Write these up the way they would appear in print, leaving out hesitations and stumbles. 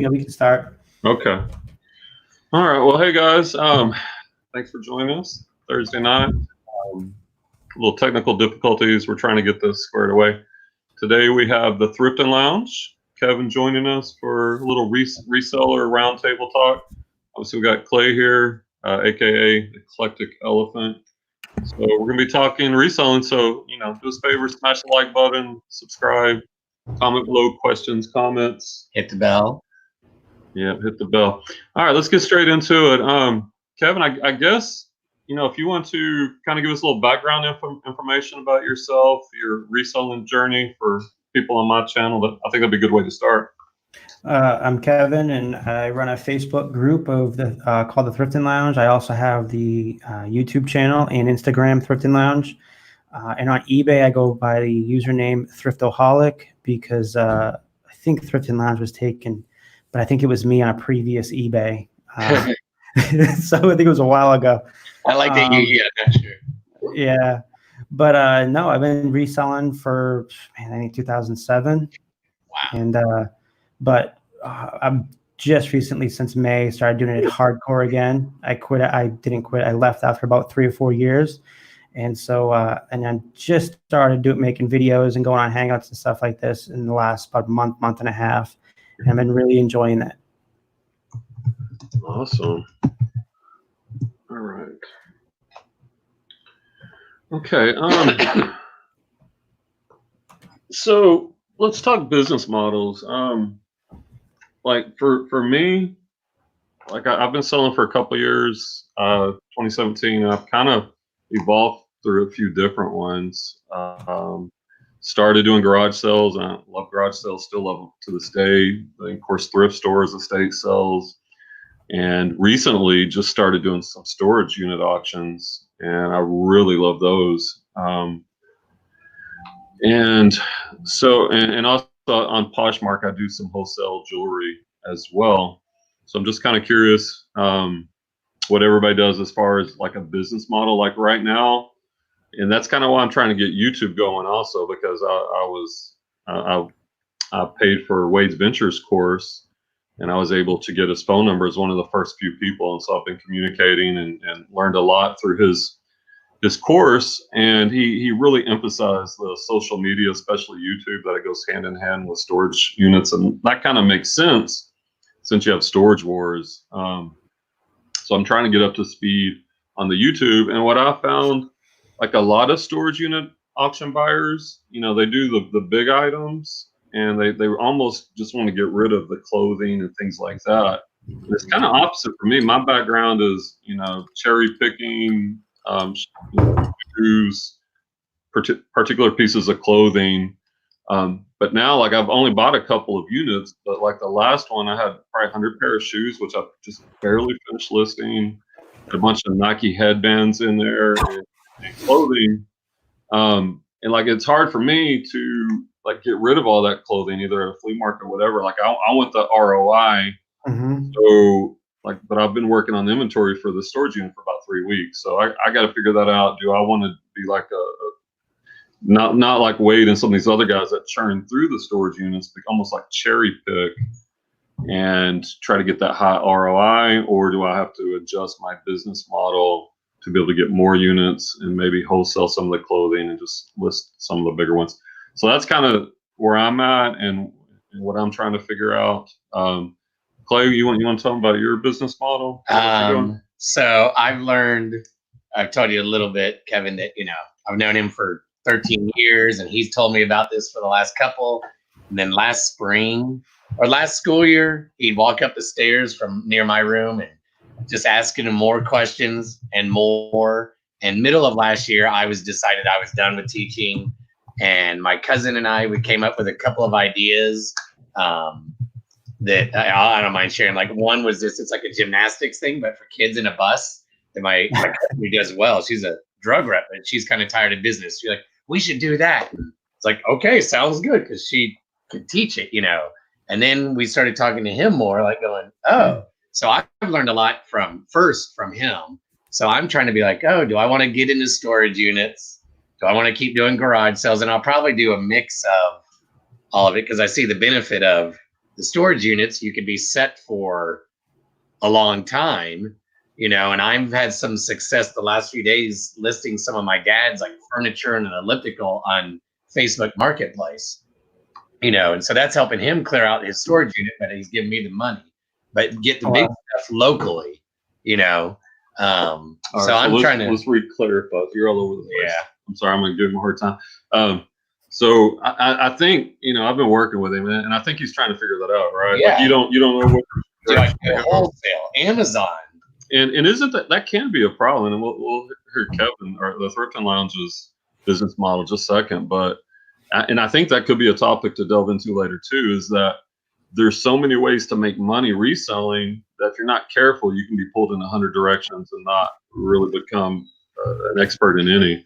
Yeah, we can start. Okay. All right. Well, hey guys. Thanks for joining us Thursday night. A little technical difficulties. We're trying to get this squared away. Today we have the Thrifting Lounge. Kevin joining us for a little reseller roundtable talk. Obviously, we got Clay here, aka Eclectic Elephant. So we're gonna be talking reselling. So do us a favor, smash the like button, subscribe, comment below, questions, comments. Hit the bell. Yeah, hit the bell. All right, let's get straight into it. Kevin, I guess, if you want to kind of give us a little background information about yourself, your reselling journey for people on my channel, I think that'd be a good way to start. I'm Kevin, and I run a Facebook group of called the Thrifting Lounge. I also have the YouTube channel and Instagram Thrifting Lounge. And on eBay, I go by the username Thriftoholic because I think Thrifting Lounge was taken, but I think it was me on a previous eBay. So I think it was a while ago. I like that you not sure. Yeah. But no, I've been reselling for, I think 2007. Wow. And but I'm just recently, since May, started doing it hardcore again. I didn't quit. I left after about 3 or 4 years. And so, and I just started making videos and going on Hangouts and stuff like this in the last about month and a half. And I've been really enjoying that. Awesome. All right. Okay. So let's talk business models. Like for me, like I've been selling for a couple of years. 2017, I've kind of evolved through a few different ones. Started doing garage sales, and I love garage sales, still love them to this day. And of course, thrift stores, estate sales, and recently just started doing some storage unit auctions, and I really love those. And so, and also on Poshmark, I do some wholesale jewelry as well. So I'm just kind of curious what everybody does as far as like a business model, like right now. And that's kind of why I'm trying to get YouTube going also, because I paid for Wade's Ventures course, and I was able to get his phone number as one of the first few people. And so I've been communicating and learned a lot through his course. And he really emphasized the social media, especially YouTube, that it goes hand in hand with storage units. And that kind of makes sense since you have storage wars. So I'm trying to get up to speed on the YouTube. And what I found, like a lot of storage unit auction buyers, they do the big items, and they almost just want to get rid of the clothing and things like that. And it's kind of opposite for me. My background is, cherry picking, shoes, particular pieces of clothing. But now, like, I've only bought a couple of units, but like the last one, I had probably 100 pair of shoes, which I've just barely finished listing. A bunch of Nike headbands in there and clothing. And like, it's hard for me to like get rid of all that clothing, either at a flea market or whatever. Like, I want the ROI. Mm-hmm. So like, but I've been working on the inventory for the storage unit for about 3 weeks. So I got to figure that out. Do I want to be like not like Wade and some of these other guys that churn through the storage units, but almost like cherry pick and try to get that high ROI? Or do I have to adjust my business model to be able to get more units and maybe wholesale some of the clothing and just list some of the bigger ones? So that's kind of where I'm at and what I'm trying to figure out. Clay, you want to tell them about your business model? So I've told you a little bit, Kevin, that, I've known him for 13 years, and he's told me about this for the last couple. And then last spring or last school year, he'd walk up the stairs from near my room and just asking him more questions and more. And middle of last year, I decided I was done with teaching. And my cousin and we came up with a couple of ideas that I don't mind sharing. Like, one was it's like a gymnastics thing, but for kids in a bus. That my cousin who does well, she's a drug rep, and she's kind of tired of business. She's like, we should do that. It's like, okay, sounds good, because she could teach it, And then we started talking to him more, like going, oh. So I've learned a lot from him. So I'm trying to be like, oh, do I want to get into storage units? Do I want to keep doing garage sales? And I'll probably do a mix of all of it, because I see the benefit of the storage units, you could be set for a long time, you know, and I've had some success the last few days listing some of my dad's like furniture and an elliptical on Facebook Marketplace, you know, and so that's helping him clear out his storage unit, but he's giving me the money, but get the big stuff locally, you know. So I'm trying to. Let's re-clarify. You're all over the place. Yeah. I'm sorry. I'm going to give him a hard time. So I think, you know, I've been working with him, and I think he's trying to figure that out, right? Yeah. Like you don't know what. Dude, I do wholesale, Amazon. And isn't that can be a problem? And we'll hear Kevin or the Thrifting Lounge's business model just a second, but I think that could be a topic to delve into later too. Is that there's so many ways to make money reselling that if you're not careful, you can be pulled in 100 directions and not really become an expert in any.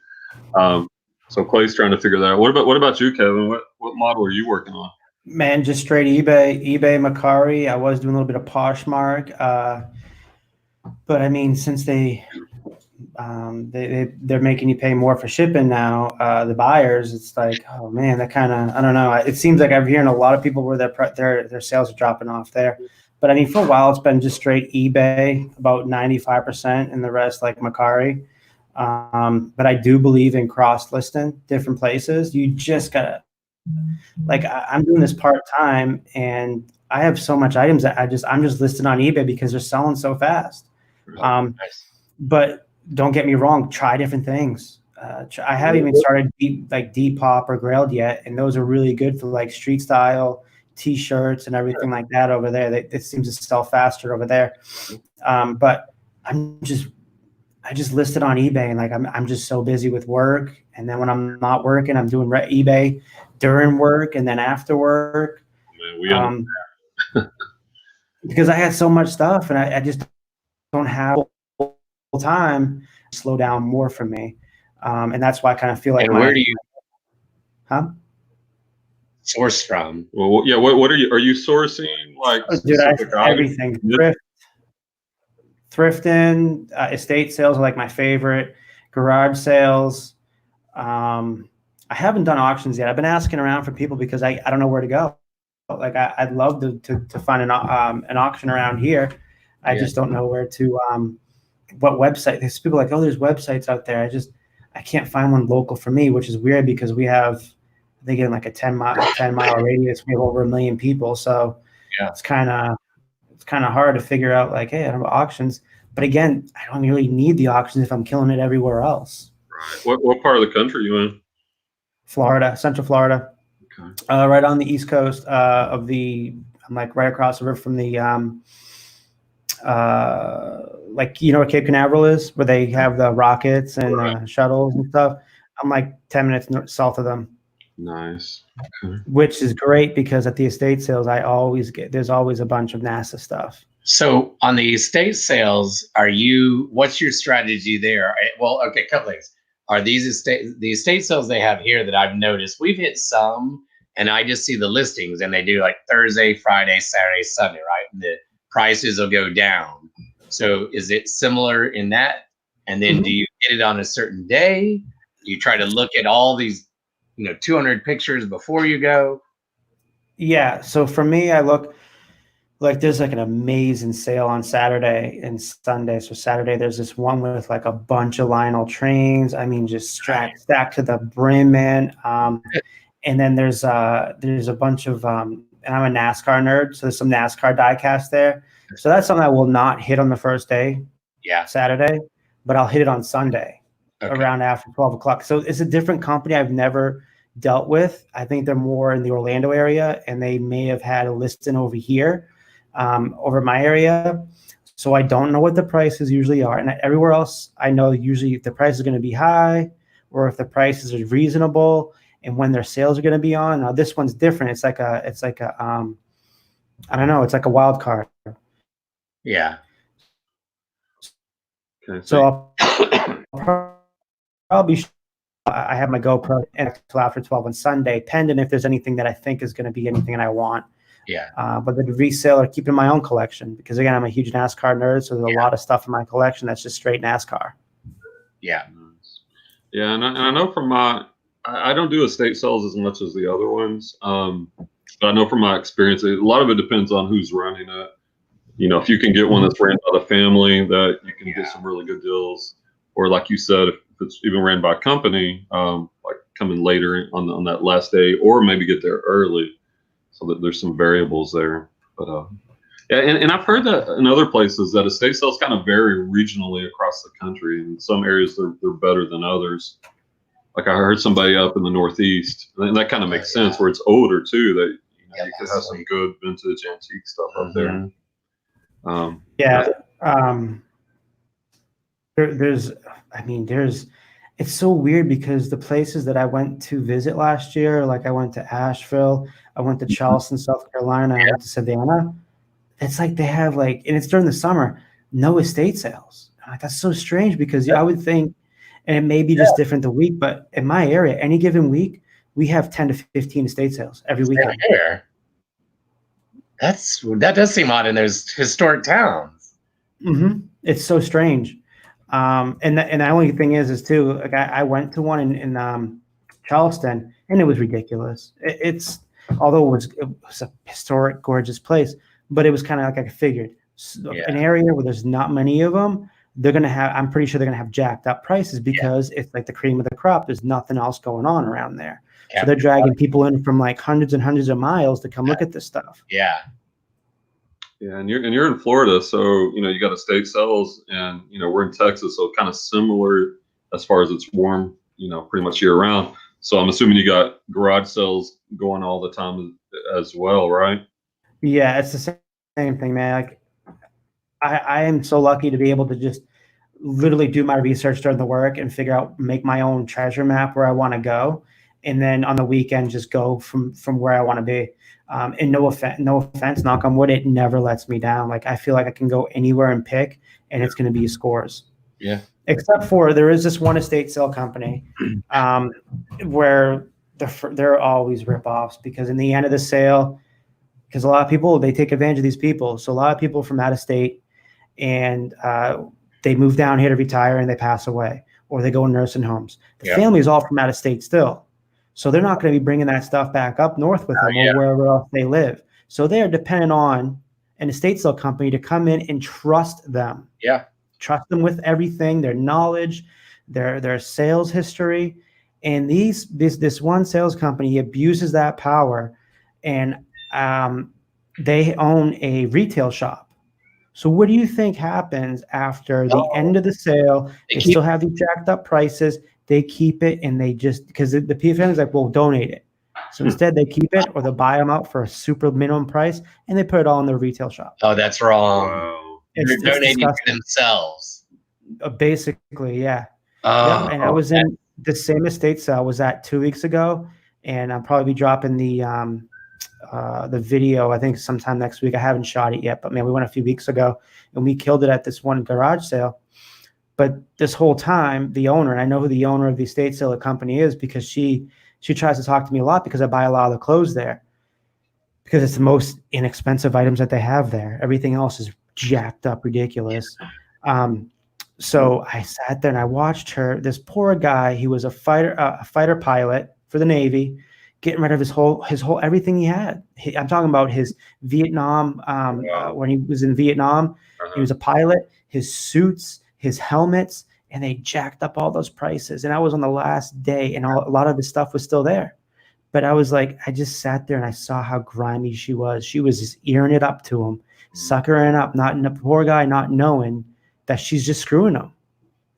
So Clay's trying to figure that out. What about you, Kevin? What model are you working on? Man, just straight eBay, Macari. I was doing a little bit of Poshmark, but I mean, since they're making you pay more for shipping now, the buyers, it's like, oh man, that kind of, I don't know. It seems like I'm hearing a lot of people where their sales are dropping off there. But I mean, for a while, it's been just straight eBay, about 95%, and the rest like Macari. But I do believe in cross listing different places. You just gotta, like, I'm doing this part time, and I have so much items that I'm just listed on eBay because they're selling so fast. Nice. But don't get me wrong, try different things. I haven't even started Depop or Grailed yet, and those are really good for like street style T-shirts and everything like that over there. It seems to sell faster over there. But I just listed on eBay, and like I'm just so busy with work, and then when I'm not working, I'm doing eBay during work and then after work. Man, because I had so much stuff, and I just don't have time to slow down more for me. And that's why I kind of feel like. And where do you source from? Well, yeah. What are you sourcing like? Dude, everything. Thrifting, estate sales are like my favorite. Garage sales. I haven't done auctions yet. I've been asking around for people because I don't know where to go. Like I'd love to find an auction around here. I just don't know where to. What website? There's people like, oh, there's websites out there. I can't find one local for me, which is weird because we have, I think in like a 10 mile radius, we have over 1 million people. So it's kind of hard to figure out like, hey, I don't have auctions. But again, I don't really need the auctions if I'm killing it everywhere else. Right. What part of the country are you in? Florida, Central Florida. Okay. Right on the East Coast I'm like right across the river from the like, you know where Cape Canaveral is, where they have the rockets and shuttles and stuff. I'm like 10 minutes south of them. Nice. Okay. Which is great because at the estate sales, there's always a bunch of NASA stuff. So on the estate sales, what's your strategy there? Well, okay, a couple things. Are the estate sales they have here that I've noticed, we've hit some, and I just see the listings and they do like Thursday, Friday, Saturday, Sunday, right? And the prices will go down. So is it similar in that? And then do you get it on a certain day? Do you try to look at all these, 200 pictures before you go? Yeah. So for me, I look like there's like an amazing sale on Saturday and Sunday. So Saturday, there's this one with like a bunch of Lionel trains. I mean, just stacked to the brim, man. And then there's a bunch of, and I'm a NASCAR nerd. So there's some NASCAR diecast there. So that's something I will not hit on the first day, Saturday, but I'll hit it on Sunday around after 12 o'clock. So it's a different company I've never dealt with. I think they're more in the Orlando area, and they may have had a listing over here, over my area. So I don't know what the prices usually are. And everywhere else, I know usually if the price is going to be high or if the prices are reasonable and when their sales are going to be on. Now this one's different. It's like a I don't know. It's like a wild card. Yeah. Okay, so I have my GoPro until after 12 on Sunday, pending if there's anything that I think is going to be anything that I want. Yeah. But the reseller, keeping my own collection because again, I'm a huge NASCAR nerd, so there's a lot of stuff in my collection that's just straight NASCAR. Yeah. Yeah, and I know from I don't do estate sales as much as the other ones. But I know from my experience, a lot of it depends on who's running it. You know, if you can get one that's ran by the family, that you can get some really good deals. Or like you said, if it's even ran by a company, like coming later on that last day, or maybe get there early, so that there's some variables there. But yeah, and I've heard that in other places that estate sales kind of vary regionally across the country. In some areas, they're better than others. Like I heard somebody up in the Northeast, and that kind of makes sense, where it's older too. That you could have some good vintage antique stuff up there. It's so weird because the places that I went to visit last year, like I went to Asheville, I went to Charleston, South Carolina, I went to Savannah. It's like they have and it's during the summer, no estate sales. Like, that's so strange because I would think, and it may be just different the week, but in my area, any given week, we have 10 to 15 estate sales every weekend. That does seem odd in those historic towns. It's so strange. And the only thing is too, like I went to one in Charleston, and it was ridiculous. Although it was a historic, gorgeous place, but it was kind of like I figured, an area where there's not many of them, I'm pretty sure they're gonna have jacked up prices because it's like the cream of the crop. There's nothing else going on around there. So they're dragging people in from like hundreds and hundreds of miles to come look at this stuff. Yeah, and you're in Florida, so you got estate sales, and we're in Texas, so kind of similar as far as it's warm, pretty much year round. So I'm assuming you got garage sales going all the time as well, right? Yeah, it's the same thing, man. Like I am so lucky to be able to just literally do my research during the work and make my own treasure map where I want to go. And then on the weekend, just go from where I want to be. And no offense, knock on wood, it never lets me down. Like I feel like I can go anywhere and pick, and it's going to be scores. Yeah. Except for there is this one estate sale company where they're always ripoffs, because in the end of the sale, because a lot of people, they take advantage of these people. So a lot of people from out of state, and they move down here to retire and they pass away, or they go in nursing homes. The family is all from out of state still. So they're not going to be bringing that stuff back up north with them or wherever else they live. So they are dependent on an estate sale company to come in and trust them. Yeah. Trust them with everything, their knowledge, their sales history. And this one sales company abuses that power, and they own a retail shop. So what do you think happens after the end of the sale? They still have these jacked up prices. They keep it, and they just, because the PFN is like, well, donate it. So instead they keep it, or they'll buy them out for a super minimum price, and they put it all in their retail shop. Oh, that's wrong. Wow. They're donating to themselves. Basically, yeah. Oh, and I was in the same estate sale I was at 2 weeks ago, and I'll probably be dropping the video, I think sometime next week. I haven't shot it yet, but man, we went a few weeks ago and we killed it at this one garage sale. But this whole time, the owner, and I know who the owner of the estate sale company is, because she tries to talk to me a lot, because I buy a lot of the clothes there, because it's the most inexpensive items that they have there. Everything else is jacked up, ridiculous. So I sat there and I watched her. This poor guy, he was a fighter pilot for the Navy, getting rid of his whole everything he had. I'm talking about his Vietnam, when he was in Vietnam, he was a pilot, his suits, his helmets, and they jacked up all those prices. And I was on the last day, and a lot of his stuff was still there. But I was like, I just sat there and I saw how grimy she was. She was just earing it up to him, suckering up, the poor guy not knowing that she's just screwing him.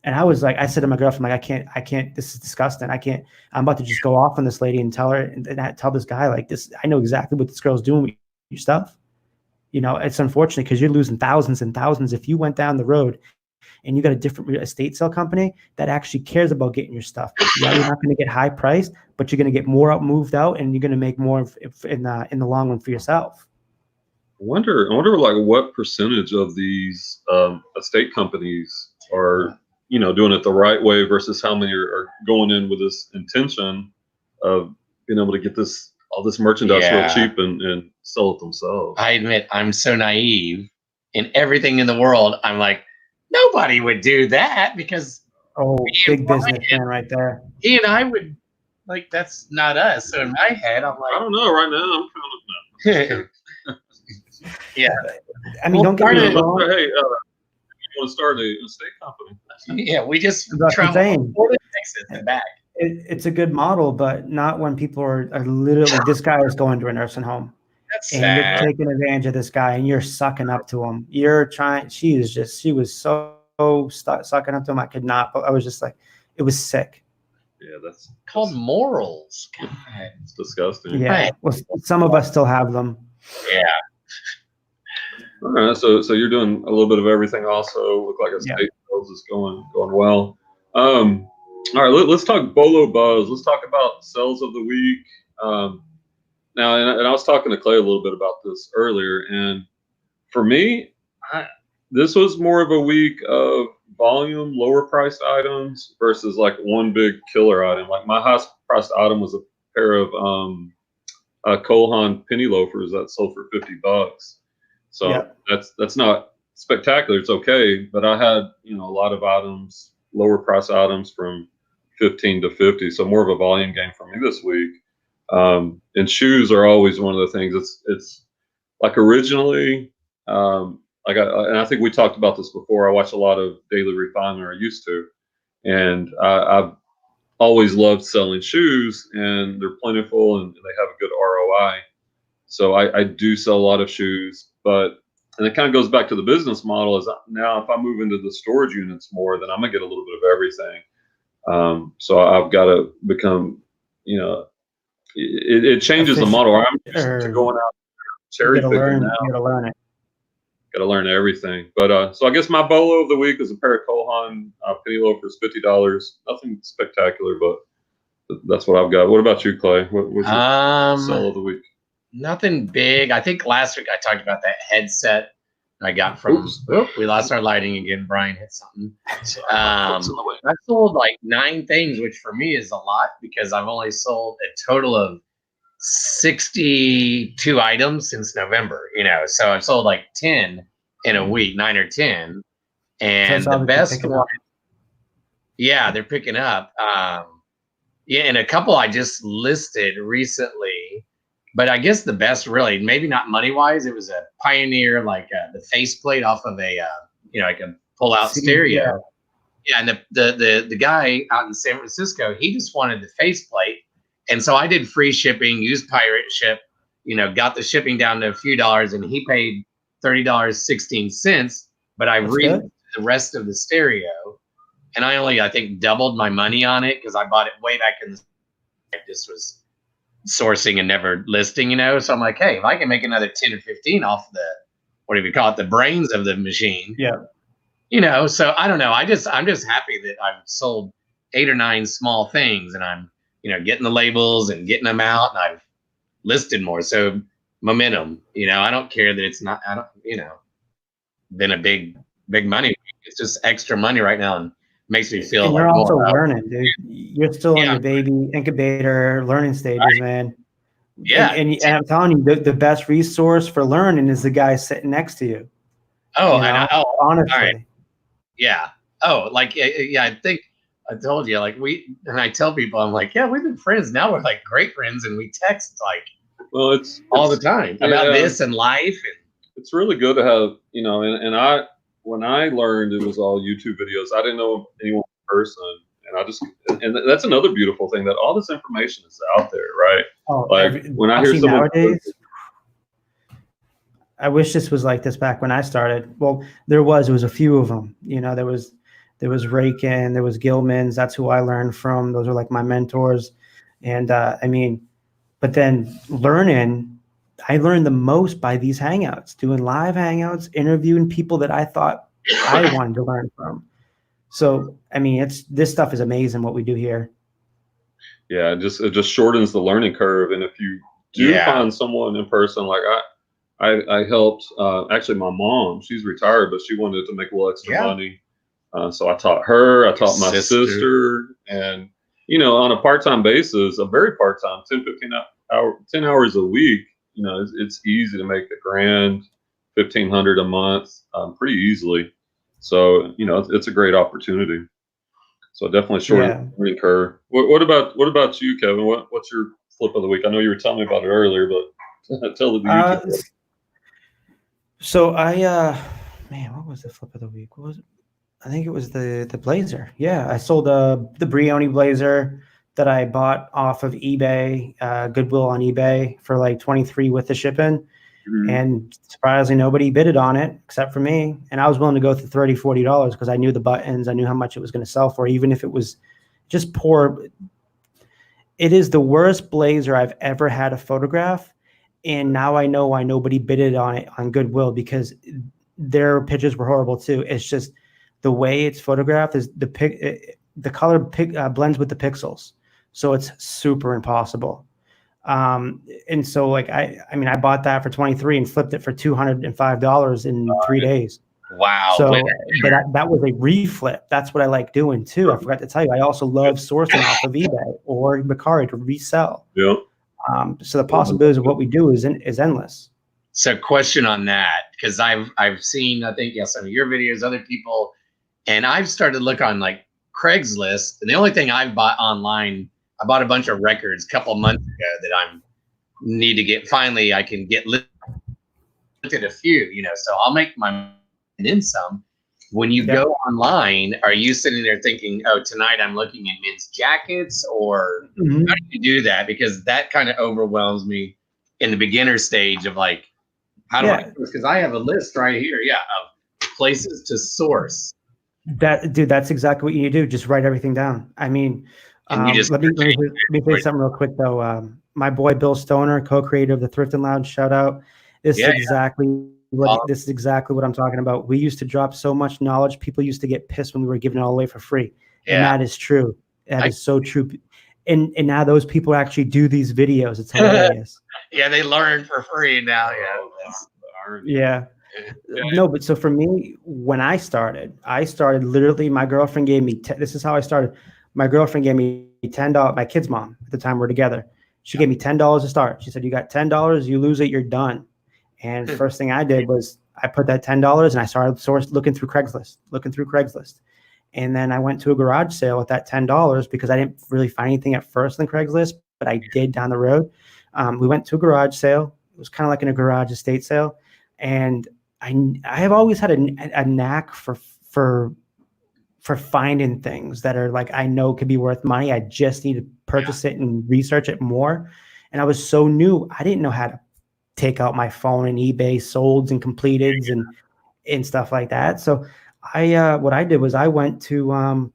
And I was like, I said to my girlfriend, like, I can't, this is disgusting. I'm about to just go off on this lady and tell her, and tell this guy like this. I know exactly what this girl's doing with your stuff. It's unfortunate because you're losing thousands and thousands. If you went down the road and you got a different estate sale company that actually cares about getting your stuff, you're not going to get high priced, but you're going to get more moved out, and you're going to make more in the long run for yourself. I wonder like what percentage of these estate companies are doing it the right way versus how many are going in with this intention of being able to get all this merchandise real cheap and sell it themselves. I admit I'm so naive in everything in the world. I'm like, nobody would do that, because big businessman right there. He and I would, like, that's not us. So in my head, I'm like, I don't know. Right now, I'm kind of Yeah. I mean, don't get me wrong. Hey, you want to start a estate company? Yeah, we just That's what I'm travel saying. all the Texas and back. It's a good model, but not when people are literally, this guy is going to a nursing home That's and sad. you're taking advantage of this guy and you're sucking up to him. You're trying, she was so sucking up to him. I could not, but I was just like, it was sick. Yeah, that's Called morals. God. it's disgusting. Yeah. Right. Well, some of us still have them. Yeah. All right, so you're doing a little bit of everything. Also, look like estate sales is going well. All right, let's talk Bolo Buzz. Let's talk about sales of the week. Now, and I was talking to Clay a little bit about this earlier, and for me, this was more of a week of volume, lower priced items versus like one big killer item. Like my highest priced item was a pair of Cole Haan penny loafers that sold for $50. So that's not spectacular. It's okay, but I had a lot of items, lower price items from 15 to 50. So more of a volume game for me this week. And shoes are always one of the things. It's like originally, and I think we talked about this before. I watch a lot of Daily Refinement, or used to, and I've always loved selling shoes, and they're plentiful and they have a good ROI. So I do sell a lot of shoes, and it kind of goes back to the business model. Is now if I move into the storage units more, then I'm gonna get a little bit of everything. So I've got to become, it changes the model. I'm used to going out cherry picking now. You gotta learn it. Got to learn everything. But so I guess my Bolo of the week is a pair of Cole Haan penny loafers, $50. Nothing spectacular, but that's what I've got. What about you, Clay? What's your sell of the week? Nothing big. I think last week I talked about that headset I got from. We lost our lighting again. Brian hit something. I sold like 9 things, which for me is a lot because I've only sold a total of 62 items since November. So I've sold like 10 in a week, 9 or 10, and the best one. Yeah, they're picking up. And a couple I just listed recently. But I guess the best, really, maybe not money wise, it was a Pioneer, like the faceplate off of a, like a pull out stereo. Yeah, and the guy out in San Francisco, he just wanted the faceplate, and so I did free shipping, used pirate ship, got the shipping down to a few dollars, and he paid $30.16. But I read the rest of the stereo, and I only, I think, doubled my money on it because I bought it way back in the. I just was sourcing and never listing, so I'm like, hey, if I can make another 10 or 15 off the, what do you call it, the brains of the machine, so I don't know, I'm just happy that I've sold 8 or 9 small things, and I'm getting the labels and getting them out, and I've listed more. So momentum, I don't care that it's not, been a big money. It's just extra money right now, and makes me feel. And you're also learning, dude. You're still in your baby incubator learning stages, man. Yeah. And I'm telling you, the best resource for learning is the guy sitting next to you. Oh, honestly. Right. Yeah. Oh, like, yeah, I think I told you, like, and I tell people, I'm like, yeah, we've been friends. Now we're like great friends, and we text like, it's all the time about this and life. And it's really good to have, and when I learned, it was all YouTube videos. I didn't know anyone in person, and that's another beautiful thing, that all this information is out there, right? Oh, when I hear someone nowadays, I wish this was like this back when I started. Well, there was a few of them. There was Rakin, there was Gilman's. That's who I learned from. Those are like my mentors, and but then I learned the most by these hangouts, doing live hangouts, interviewing people that I thought I wanted to learn from. So, this stuff is amazing what we do here. Yeah, it just shortens the learning curve. And if you do find someone in person, like I helped, actually my mom, she's retired, but she wanted to make a little extra money. So I taught her, I taught my sister, and, on a part-time basis, a very part-time, 10 hours a week, it's easy to make $1,000, $1,500 a month, pretty easily. So, it's a great opportunity. So definitely shorten the learning curve. What about you, Kevin? What's your flip of the week? I know you were telling me about it earlier, but Tell the Uh, YouTube. so man, what was the flip of the week? What was it? I think it was the blazer. Yeah, I sold the Brioni blazer that I bought off of eBay, Goodwill on eBay for like 23 with the shipping. And surprisingly, nobody bidded on it except for me. And I was willing to go through $30, $40 because I knew the buttons. I knew how much it was going to sell for, even if it was just poor. It is the worst blazer I've ever had a photograph. And now I know why nobody bidded on it on Goodwill, because their pictures were horrible too. It's just the way it's photographed is the color blends with the pixels. So it's super impossible. And so like, I mean, I bought that for 23 and flipped it for $205 in 3 days. Wow. So that was a reflip. That's what I like doing too. I forgot to tell you, I also love sourcing off of eBay or Mercari to resell. Yeah. So the possibilities of what we do is endless. So question on that, because I've seen, I think, some of your videos, other people, and I've started to look on like Craigslist, and the only thing I've bought online, I bought a bunch of records a couple months ago that I need to get. Finally, I can get looked at a few, so I'll make my money in some. When you go online, are you sitting there thinking, oh, tonight I'm looking at men's jackets, or how do you do that? Because that kind of overwhelms me in the beginner stage of like, how do I do this? Because I have a list right here, of places to source. That's exactly what you need to do. Just write everything down. I mean, let me say something real quick though. My boy Bill Stoner, co-creator of the Thrifting Lounge, shout out. This is exactly what I'm talking about. We used to drop so much knowledge. People used to get pissed when we were giving it all away for free. And that is true. That is so true. And now those people actually do these videos. It's hilarious. They learn for free now. No, but so for me, when I started literally, my girlfriend gave me, this is how I started. My girlfriend gave me $10, my kid's mom at the time we're together. She gave me $10 to start. She said, you got $10, you lose it, you're done. And first thing I did was I put that $10 and I started looking through Craigslist. And then I went to a garage sale with that $10 because I didn't really find anything at first on Craigslist, but I did down the road. We went to a garage sale. It was kind of like in a garage estate sale. And I have always had a knack for finding things that are like, I know could be worth money. I just need to purchase it and research it more. And I was so new. I didn't know how to take out my phone and eBay solds and completeds and stuff like that. So what I did was I went home,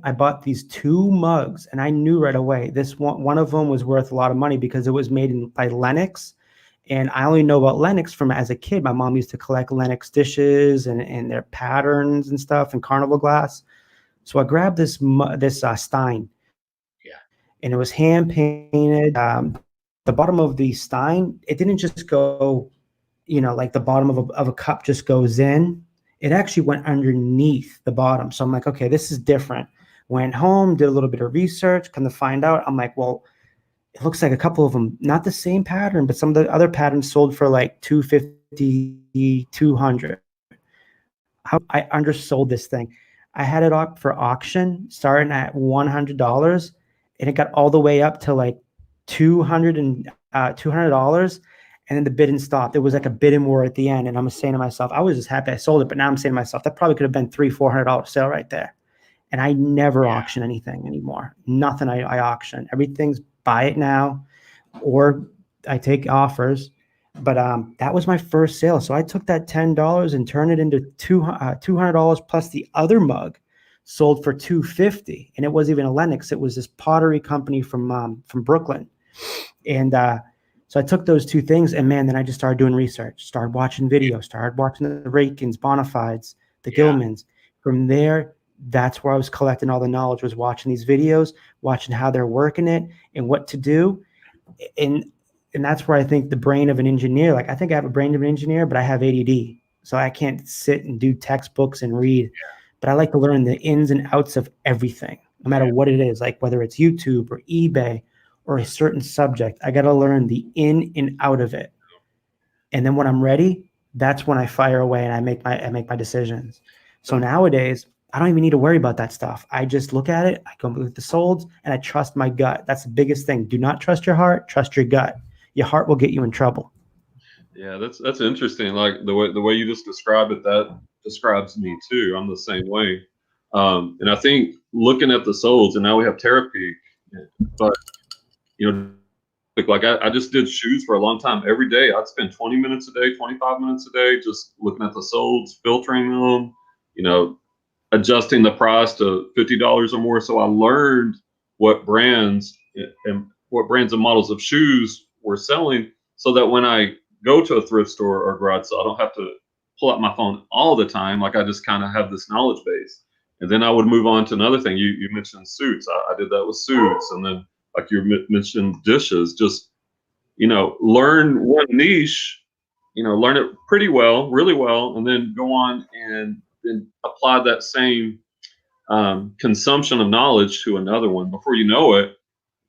I bought these 2 mugs, and I knew right away this one of them was worth a lot of money because it was made by Lenox. And I only know about Lenox from as a kid. My mom used to collect Lenox dishes and their patterns and stuff and carnival glass. So I grabbed this stein. And it was hand painted. The bottom of the stein, it didn't just go, like the bottom of a cup just goes in. It actually went underneath the bottom. So I'm like, okay, this is different. Went home, did a little bit of research, come to find out, I'm like, well, it looks like a couple of them, not the same pattern, but some of the other patterns sold for like $250, $200. I undersold this thing. I had it up for auction starting at $100, and it got all the way up to like $200. And then the bidding stopped. It was like a bidding war at the end. And I'm saying to myself, I was just happy I sold it. But now I'm saying to myself, that probably could have been $300-$400 sale right there. And I never auction anything anymore. Nothing I auction. Everything's buy it now, or I take offers. But that was my first sale. So I took that $10 and turned it into $200 plus the other mug sold for $250. And it wasn't even a Lenox. It was this pottery company from Brooklyn. And so I took those 2 things, and man, then I just started doing research, started watching videos, started watching the Rakins, Bonafides, the Gilmans. From there, that's where I was collecting all the knowledge, was watching these videos, watching how they're working it and what to do. And that's where I think the brain of an engineer, like I think I have a brain of an engineer, but I have ADD. So I can't sit and do textbooks and read, but I like to learn the ins and outs of everything, no matter what it is, like whether it's YouTube or eBay or a certain subject. I got to learn the in and out of it. And then when I'm ready, that's when I fire away and I make my decisions. So nowadays, I don't even need to worry about that stuff. I just look at it, I go with the solds, and I trust my gut. That's the biggest thing. Do not trust your heart, trust your gut. your heart will get you in trouble. Yeah, that's interesting. Like the way you just described it, that describes me too. I'm the same way. And I think looking at the solds, and now we have Therapy, but you know, like I just did shoes for a long time. Every day I'd spend 20 minutes a day, 25 minutes a day, just looking at the solds, filtering them, you know, adjusting the price to $50 or more. So I learned what brands and models of shoes were selling, so that when I go to a thrift store or garage sale, I don't have to pull out my phone all the time. Like I just kind of have this knowledge base. And then I would move on to another thing. You mentioned suits. I did that with suits. And then like you mentioned dishes, just, you know, learn one niche, you know, learn it pretty well, really well, and then go on and then apply that same consumption of knowledge to another one. Before you know it,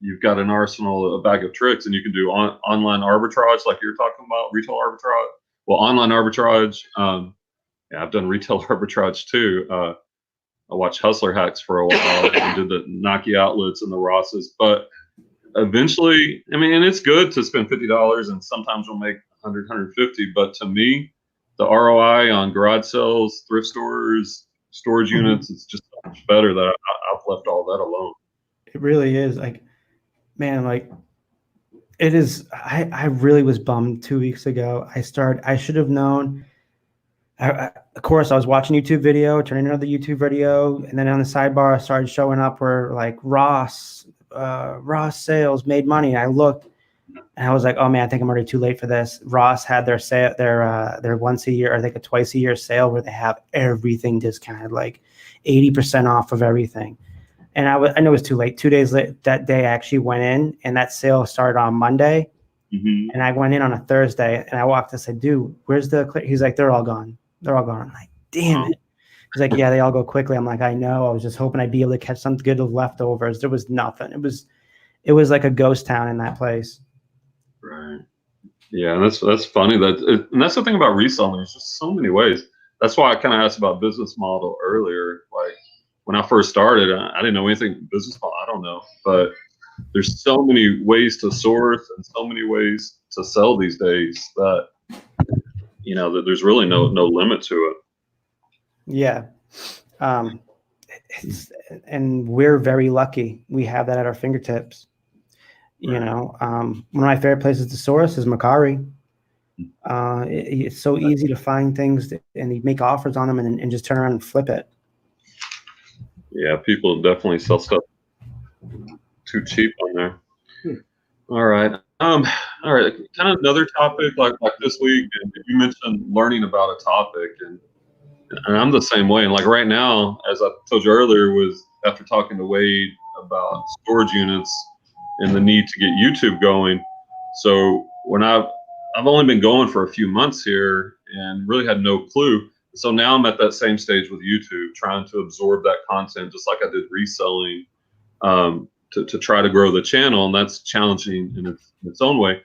you've got an arsenal, a bag of tricks, and you can do online arbitrage, like you're talking about, retail arbitrage. Well, online arbitrage. Yeah, I've done retail arbitrage too. I watched Hustler Hacks for a while and did the Nike outlets and the Rosses. But eventually, I mean, and it's good to spend $50, and sometimes we'll make 100, 150. But to me, the ROI on garage sales, thrift stores, storage units, it's just so much better that I've left all that alone. It really is. Like, man, like it is. I really was bummed 2 weeks ago. I should have known. Of course, I was watching YouTube video, turning another YouTube video, and then on the sidebar, I started showing up where like Ross sales made money. And I looked, and I was like, oh man, I think I'm already too late for this. Ross had their sale, their once a year, or I think a twice a year sale where they have everything discounted, like 80% off of everything. And I know it was too late. 2 days late, that day I actually went in, and that sale started on Monday. Mm-hmm. And I went in on a Thursday, and I walked and said, dude, where's the clear? He's like, they're all gone. They're all gone. I'm like, damn it. He's like, yeah, they all go quickly. I'm like, I know. I was just hoping I'd be able to catch some good leftovers. There was nothing. It was like a ghost town in that place. Right. Yeah, and that's funny and that's the thing about reselling. There's just so many ways. That's why I kind of asked about business model earlier. Like when I first started, I didn't know anything business model. I don't know, but there's so many ways to source and so many ways to sell these days that, you know, that there's really no limit to it. Yeah. And we're very lucky. We have that at our fingertips. Right. You know, one of my favorite places to source is Mercari. It's so easy to find things and you make offers on them and just turn around and flip it. Yeah, people definitely sell stuff too cheap on there. All right. All right. Kind of another topic like this week, and you mentioned learning about a topic, and I'm the same way. And like right now, as I told you earlier, was after talking to Wade about storage units and the need to get YouTube going. So when I've only been going for a few months here and really had no clue. So now I'm at that same stage with YouTube, trying to absorb that content, just like I did reselling, to try to grow the channel, and that's challenging in its own way.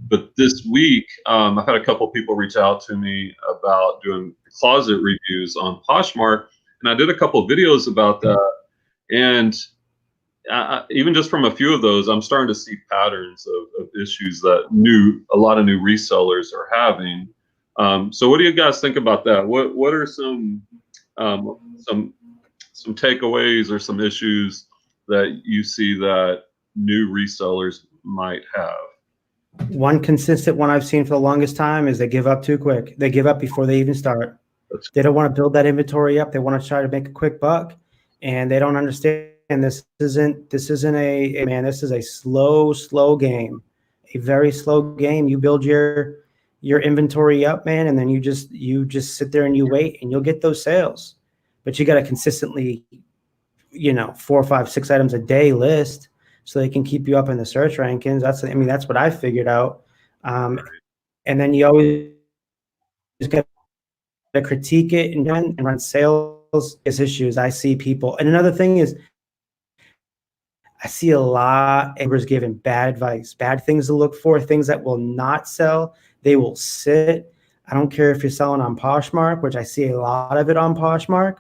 But this week, I've had a couple people reach out to me about doing closet reviews on Poshmark, and I did a couple of videos about that. And even just from a few of those, I'm starting to see patterns of issues that a lot of new resellers are having. So what do you guys think about that? What are some takeaways or some issues that you see that new resellers might have? One consistent one I've seen for the longest time is they give up too quick. They give up before they even start. They don't want to build that inventory up. They want to try to make a quick buck, and they don't understand this isn't a slow game, a very slow game. You build your inventory up, man, and then you just sit there and you wait, and you'll get those sales. But you got to consistently, 4, 5, 6 items a day list, so they can keep you up in the search rankings. That's what I figured out. And then you always got to critique it and run sales issues. I see people. And another thing is, I see a lot of neighbors giving bad advice, bad things to look for, things that will not sell. They will sit. I don't care if you're selling on Poshmark, which I see a lot of it on Poshmark.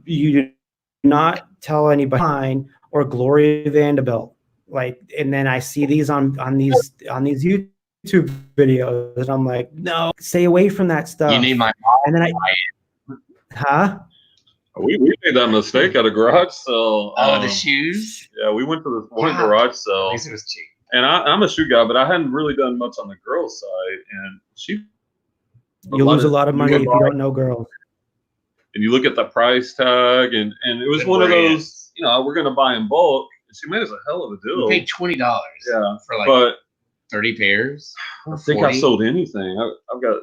You do not tell anybody or Gloria Vanderbilt. Like, and then I see these on these YouTube videos, and I'm like, no, stay away from that stuff. You need my and then huh? We made that mistake at a garage sale. the shoes. Yeah, we went to this one garage sale. At least it was cheap. And I'm a shoe guy, but I hadn't really done much on the girls' side. And You lose a lot of money if you don't know girls. And you look at the price tag, and it was one of those, we're going to buy in bulk. And she made us a hell of a deal. We paid $20. Yeah, for like but 30 pairs. I don't think I sold anything. I've got,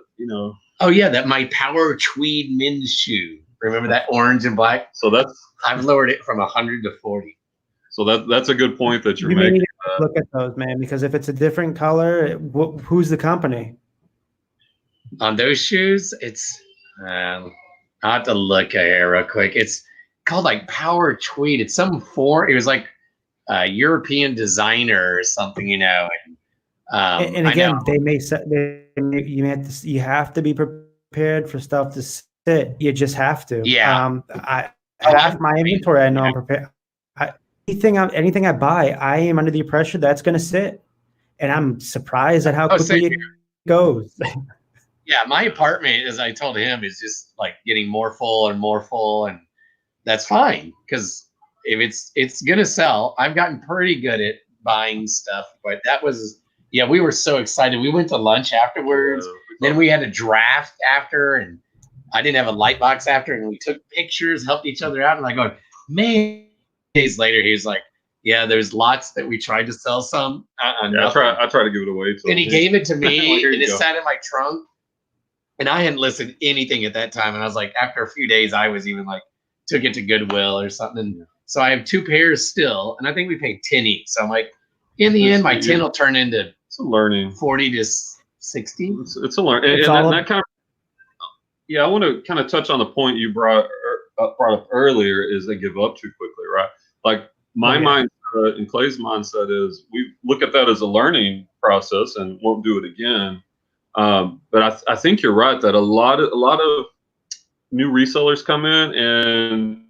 Oh yeah, that my Power Tweed men's shoe. Remember that orange and black? So I've lowered it from 100 to 40. So that's a good point that you're You making. need to look at those, man, because if it's a different color, who's the company? On those shoes, it's I'll have to look here real quick. It's called like Power Tweed. It's it was like a European designer or something, And again, you have to be prepared for stuff to sit. You just have to. Yeah. I have my inventory. I know I'm prepared. Anything I buy, I am under the impression that's going to sit, and I'm surprised at how quickly it goes. Yeah, my apartment, as I told him, is just like getting more full, and that's fine because if it's gonna sell. I've gotten pretty good at buying stuff, but we were so excited. We went to lunch afterwards. Then we had a draft after, and I didn't have a light box after, and we took pictures, helped each other out, and I go, man. Days later, he was like, "Yeah, there's lots that we tried to sell some." I try to give it away. And he gave it to me, Well, and it sat in my trunk. And I hadn't listened to anything at that time. And I was like, after a few days, I was even like, took it to Goodwill or something. Yeah. So I have 2 pairs still, and I think we paid 10 each. So I'm like, in the end, my 10 will turn into it's a learning 40 to 60. It's a learning. And that kind of, I want to kind of touch on the point you brought up earlier is they give up too quickly, right? Like my mindset and Clay's mindset is we look at that as a learning process and won't do it again. But I think you're right that a lot of new resellers come in and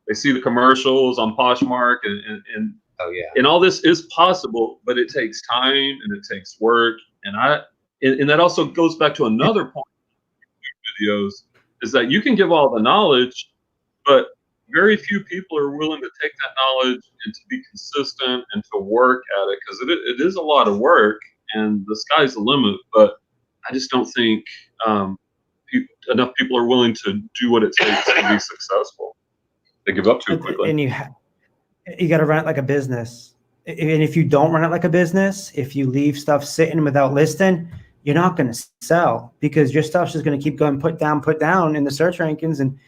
they see the commercials on Poshmark and and all this is possible, but it takes time and it takes work. And that also goes back to another point in videos is that you can give all the knowledge, but very few people are willing to take that knowledge and to be consistent and to work at it because it is a lot of work and the sky's the limit. But I just don't think enough people are willing to do what it takes to be successful. They give up too quickly. And you got to run it like a business. And if you don't run it like a business, if you leave stuff sitting without listing, you're not going to sell because your stuff's just going to keep going put down in the search rankings. And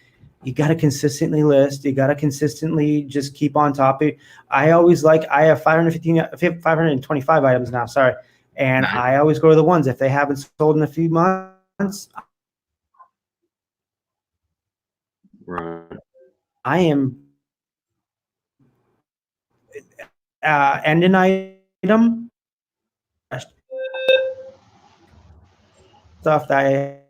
you got to consistently list. You got to consistently just keep on top of it. I have 525 items now. Sorry. And I always go to the ones if they haven't sold in a few months. Right. I am end an item stuff that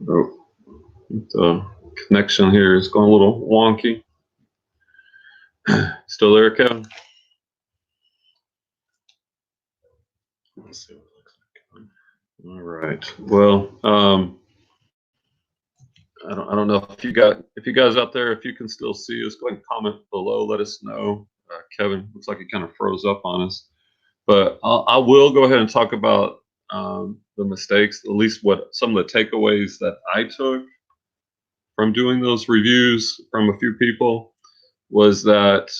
the connection here is going a little wonky. Still there, Kevin? Let's see what it looks like. All right. Well, I don't know if you guys out there, if you can still see us, go ahead and comment below. Let us know. Kevin looks like he kind of froze up on us, but I will go ahead and talk about the mistakes, at least what some of the takeaways that I took from doing those reviews from a few people was that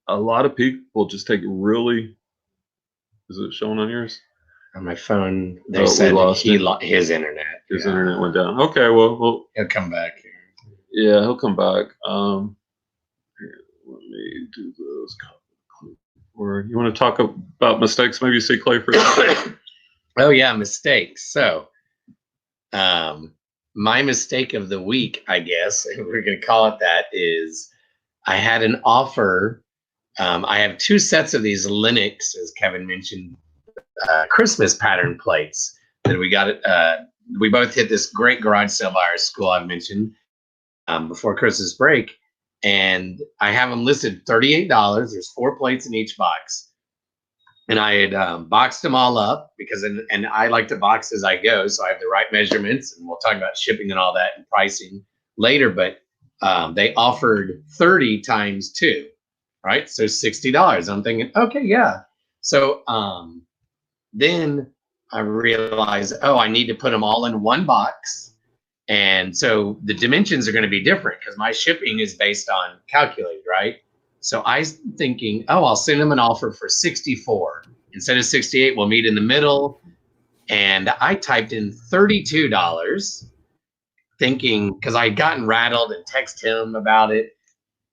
a lot of people just take really. Is it showing on yours? On my phone, they said his internet. His internet went down. Okay, well, he'll come back here. Yeah, he'll come back. Here, let me do those. Or you want to talk about mistakes? Maybe say Clay for a second. Oh yeah, mistakes. So, my mistake of the week, I guess we're gonna call it that, is I had an offer. I have 2 sets of these Linux, as Kevin mentioned, Christmas pattern plates that we got. We both hit this great garage sale by our school I've mentioned before Christmas break, and I have them listed $38. There's 4 plates in each box. And I had boxed them all up because, and I like to box as I go, so I have the right measurements. And we'll talk about shipping and all that and pricing later. But they offered 30 times 2, right? So $60. I'm thinking, okay, yeah. So then I realized, oh, I need to put them all in one box. And so the dimensions are going to be different because my shipping is based on calculated, right? So I was thinking, oh, I'll send them an offer for 64. Instead of 68, we'll meet in the middle. And I typed in $32 thinking, because I had gotten rattled and texted him about it.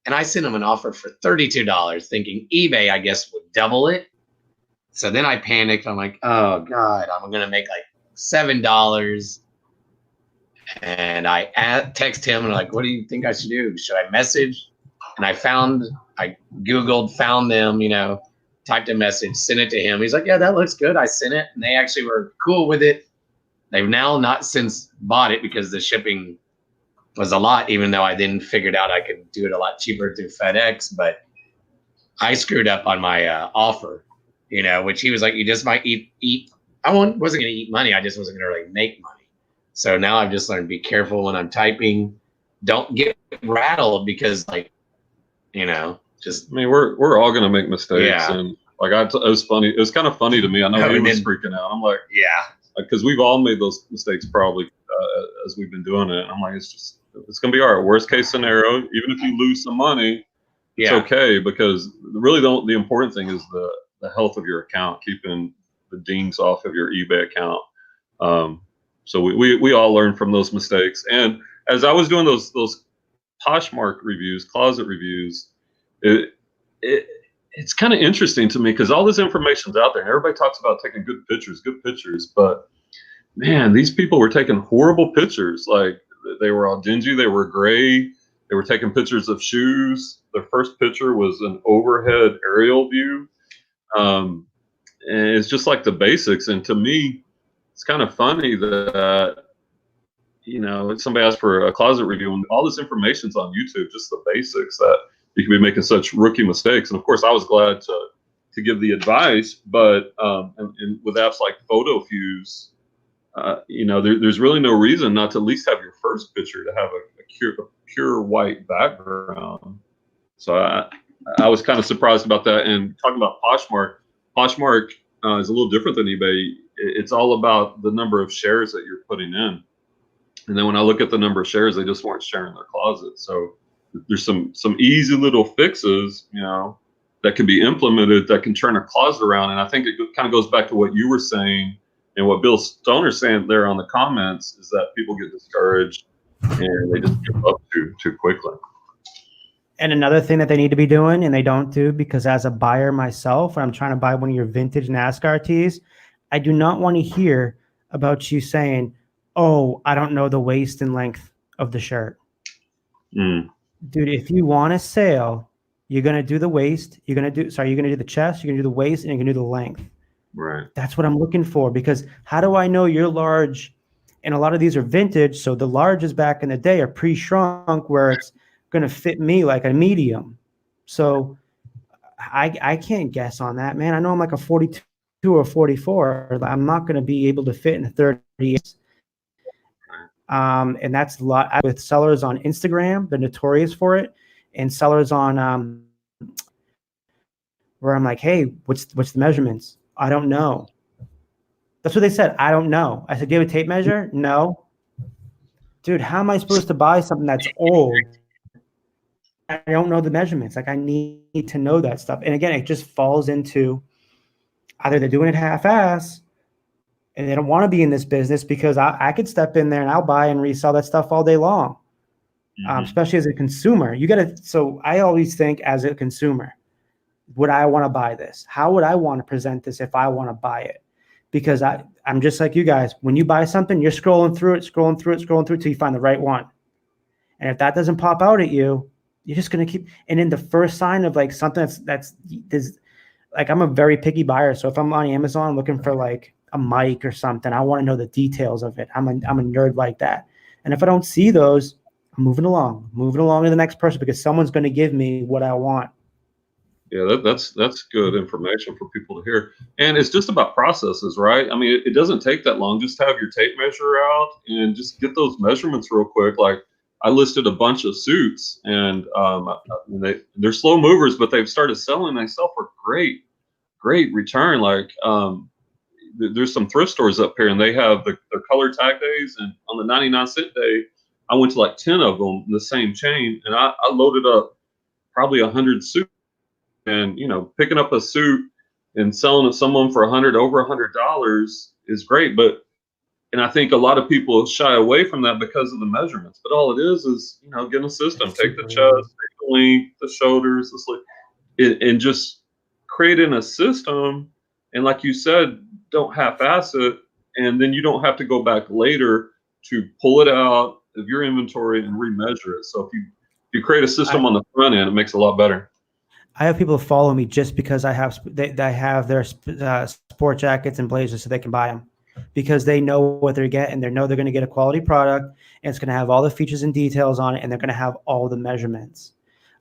And I sent him an offer for $32 thinking eBay, I guess, would double it. So then I panicked. I'm like, oh, God, I'm going to make like $7. And I text him and I'm like, what do you think I should do? Should I message? And I Googled, found them, typed a message, sent it to him. He's like, yeah, that looks good. I sent it. And they actually were cool with it. They've now not since bought it because the shipping was a lot, even though I then figured out I could do it a lot cheaper through FedEx. But I screwed up on my offer, which he was like, you just might eat. I wasn't going to eat money. I just wasn't going to really make money. So now I've just learned to be careful when I'm typing. Don't get rattled because, just. I mean, we're all gonna make mistakes, Yeah. and like it was funny. It was kind of funny to me. I know he was freaking out. I'm like, Yeah. because we've all made those mistakes probably as we've been doing it. I'm like, it's gonna be all right. Worst case scenario, even if you lose some money, it's okay, because really the important thing is the health of your account, keeping the dings off of your eBay account. So we all learn from those mistakes. And as I was doing those Poshmark reviews, closet reviews, it's kind of interesting to me because all this information's out there and everybody talks about taking good pictures, but man, these people were taking horrible pictures. Like they were all dingy, they were gray, they were taking pictures of shoes. Their first picture was an overhead aerial view. And it's just like the basics. And to me, it's kind of funny that, somebody asked for a closet review and all this information's on YouTube, just the basics, that you can be making such rookie mistakes. And of course, I was glad to give the advice, but and with apps like fotofuze, there's really no reason not to at least have your first picture to have a pure white background. So I was kind of surprised about that. And talking about Poshmark is a little different than eBay. It's all about the number of shares that you're putting in. And then when I look at the number of shares, they just weren't sharing their closet. So there's some easy little fixes, that can be implemented that can turn a closet around. And I think it kind of goes back to what you were saying and what Bill Stoner's saying there on the comments, is that people get discouraged and they just give up too quickly. And another thing that they need to be doing, and they don't do, because as a buyer myself, when I'm trying to buy one of your vintage NASCAR tees, I do not want to hear about you saying, oh, I don't know the waist and length of the shirt. Dude, if you want a sale, you're going to do the waist, you're going to do the chest, you're going to do the waist, and you're going to do the length. Right. That's what I'm looking for, because how do I know you're large? And a lot of these are vintage, so the larges back in the day are pre-shrunk where it's going to fit me like a medium. So I can't guess on that, man. I know I'm like a 42 or 44. I'm not going to be able to fit in a 30. And that's a lot with sellers on Instagram. They're notorious for it. And sellers on where I'm like, hey, what's the measurements? I don't know. That's what they said. I don't know. I said, do you have a tape measure? No. Dude, how am I supposed to buy something that's old? I don't know the measurements. Like, I need to know that stuff. And again, it just falls into either they're doing it half-ass and they don't want to be in this business, because I could step in there and I'll buy and resell that stuff all day long. Especially as a consumer. So I always think, as a consumer, would I want to buy this? How would I want to present this if I want to buy it? Because I'm just like you guys. When you buy something, you're scrolling through it till you find the right one. And if that doesn't pop out at you, you're just going to keep. And then the first sign of like something that's like, I'm a very picky buyer. So if I'm on Amazon looking for like a mic or something, I want to know the details of it. I'm a nerd like that. And if I don't see those, I'm moving along to the next person because someone's going to give me what I want. Yeah, that's good information for people to hear. And it's just about processes, right? I mean, it doesn't take that long. Just have your tape measure out and just get those measurements real quick. Like I listed a bunch of suits, and they're slow movers, but they've started selling. They sell for great return. Like there's some thrift stores up here, and they have their color tag days, and on the 99-cent day, I went to like 10 of them in the same chain, and I loaded up probably 100 suits. And picking up a suit and selling to someone for over $100 is great, and I think a lot of people shy away from that because of the measurements. But all it is get a system. Take the chest, take the length, the shoulders, the sleeve, and just creating a system. And like you said, don't half-ass it, and then you don't have to go back later to pull it out of your inventory and remeasure it. So if you create a system on the front end, it makes it a lot better. I have people follow me just because I have their sport jackets and blazers so they can buy them, because they know what they're getting. They know they're going to get a quality product, and it's going to have all the features and details on it, and they're going to have all the measurements.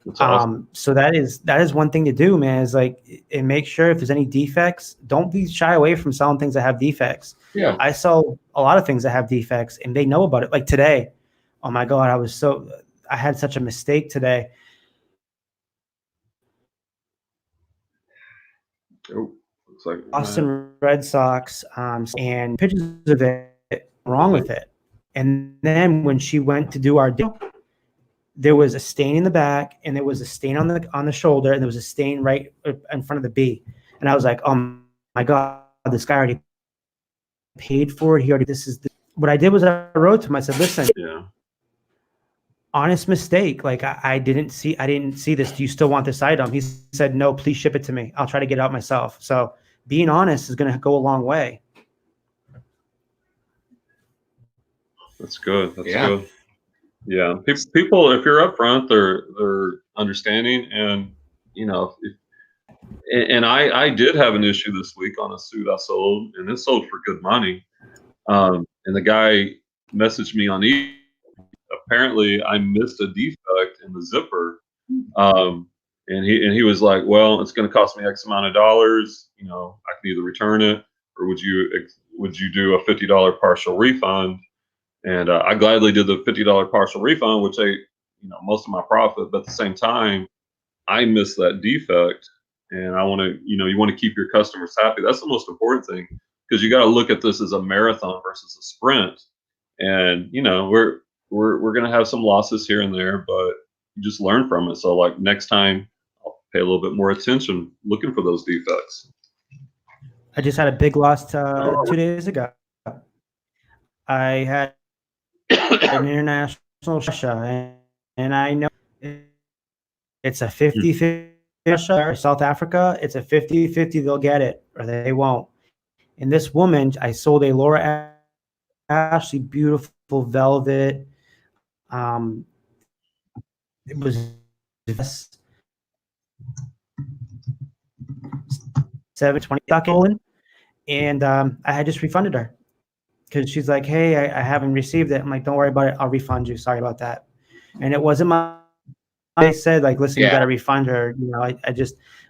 That's awesome. So that is one thing to do, man, is like, and make sure if there's any defects, don't be shy away from selling things that have defects. Yeah. I sell a lot of things that have defects, and they know about it. Like today, oh my God, I had such a mistake today. Oh, looks like Boston Red Sox, and pictures of it wrong with it. And then when she went to do our deal, there was a stain in the back, and there was a stain on the shoulder, and there was a stain right in front of the B. And I was like, oh my God, this guy already paid for it. What I did was I wrote to him. I said, listen, honest mistake. Like I didn't see this. Do you still want this item? He said, no, please ship it to me. I'll try to get it out myself. So being honest is going to go a long way. That's good. That's good. Yeah. People, if you're upfront, they're understanding, and and I did have an issue this week on a suit I sold, and it sold for good money. And the guy messaged me on eBay. Apparently I missed a defect in the zipper. And he was like, well, it's going to cost me X amount of dollars. I can either return it, or would you do a $50 partial refund? And I gladly did the $50 partial refund, which ate most of my profit. But at the same time, I missed that defect, and I want to you want to keep your customers happy. That's the most important thing, because you got to look at this as a marathon versus a sprint. And we're going to have some losses here and there, but you just learn from it. So like next time, I'll pay a little bit more attention looking for those defects. I just had a big loss 2 days ago. I had an international Russia, and I know it's a 50-50 or South Africa. It's a 50-50. They'll get it or they won't. And this woman, I sold a Laura Ashley beautiful velvet. It was $720, and I had just refunded her because she's like, hey, I haven't received it. I'm like, don't worry about it. I'll refund you. Sorry about that. And it wasn't I said, like, listen, you got to refund her.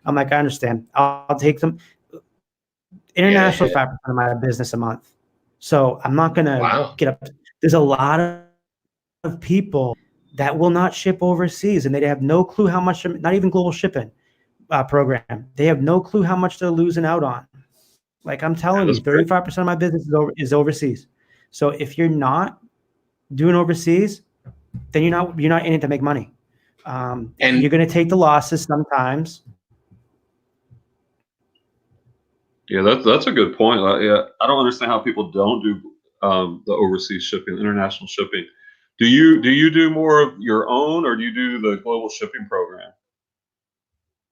I'm like, I understand. I'll take them. International 5% of my business a month. So I'm not going to get up. There's a lot of people that will not ship overseas, and they have no clue how much, not even global shipping program. They have no clue how much they're losing out on. Like I'm telling you, 35% of my business is overseas. So if you're not doing overseas, then you're not in it to make money. And you're going to take the losses sometimes. Yeah, that's a good point. I don't understand how people don't do the overseas shipping, international shipping. Do you do more of your own, or do you do the global shipping program?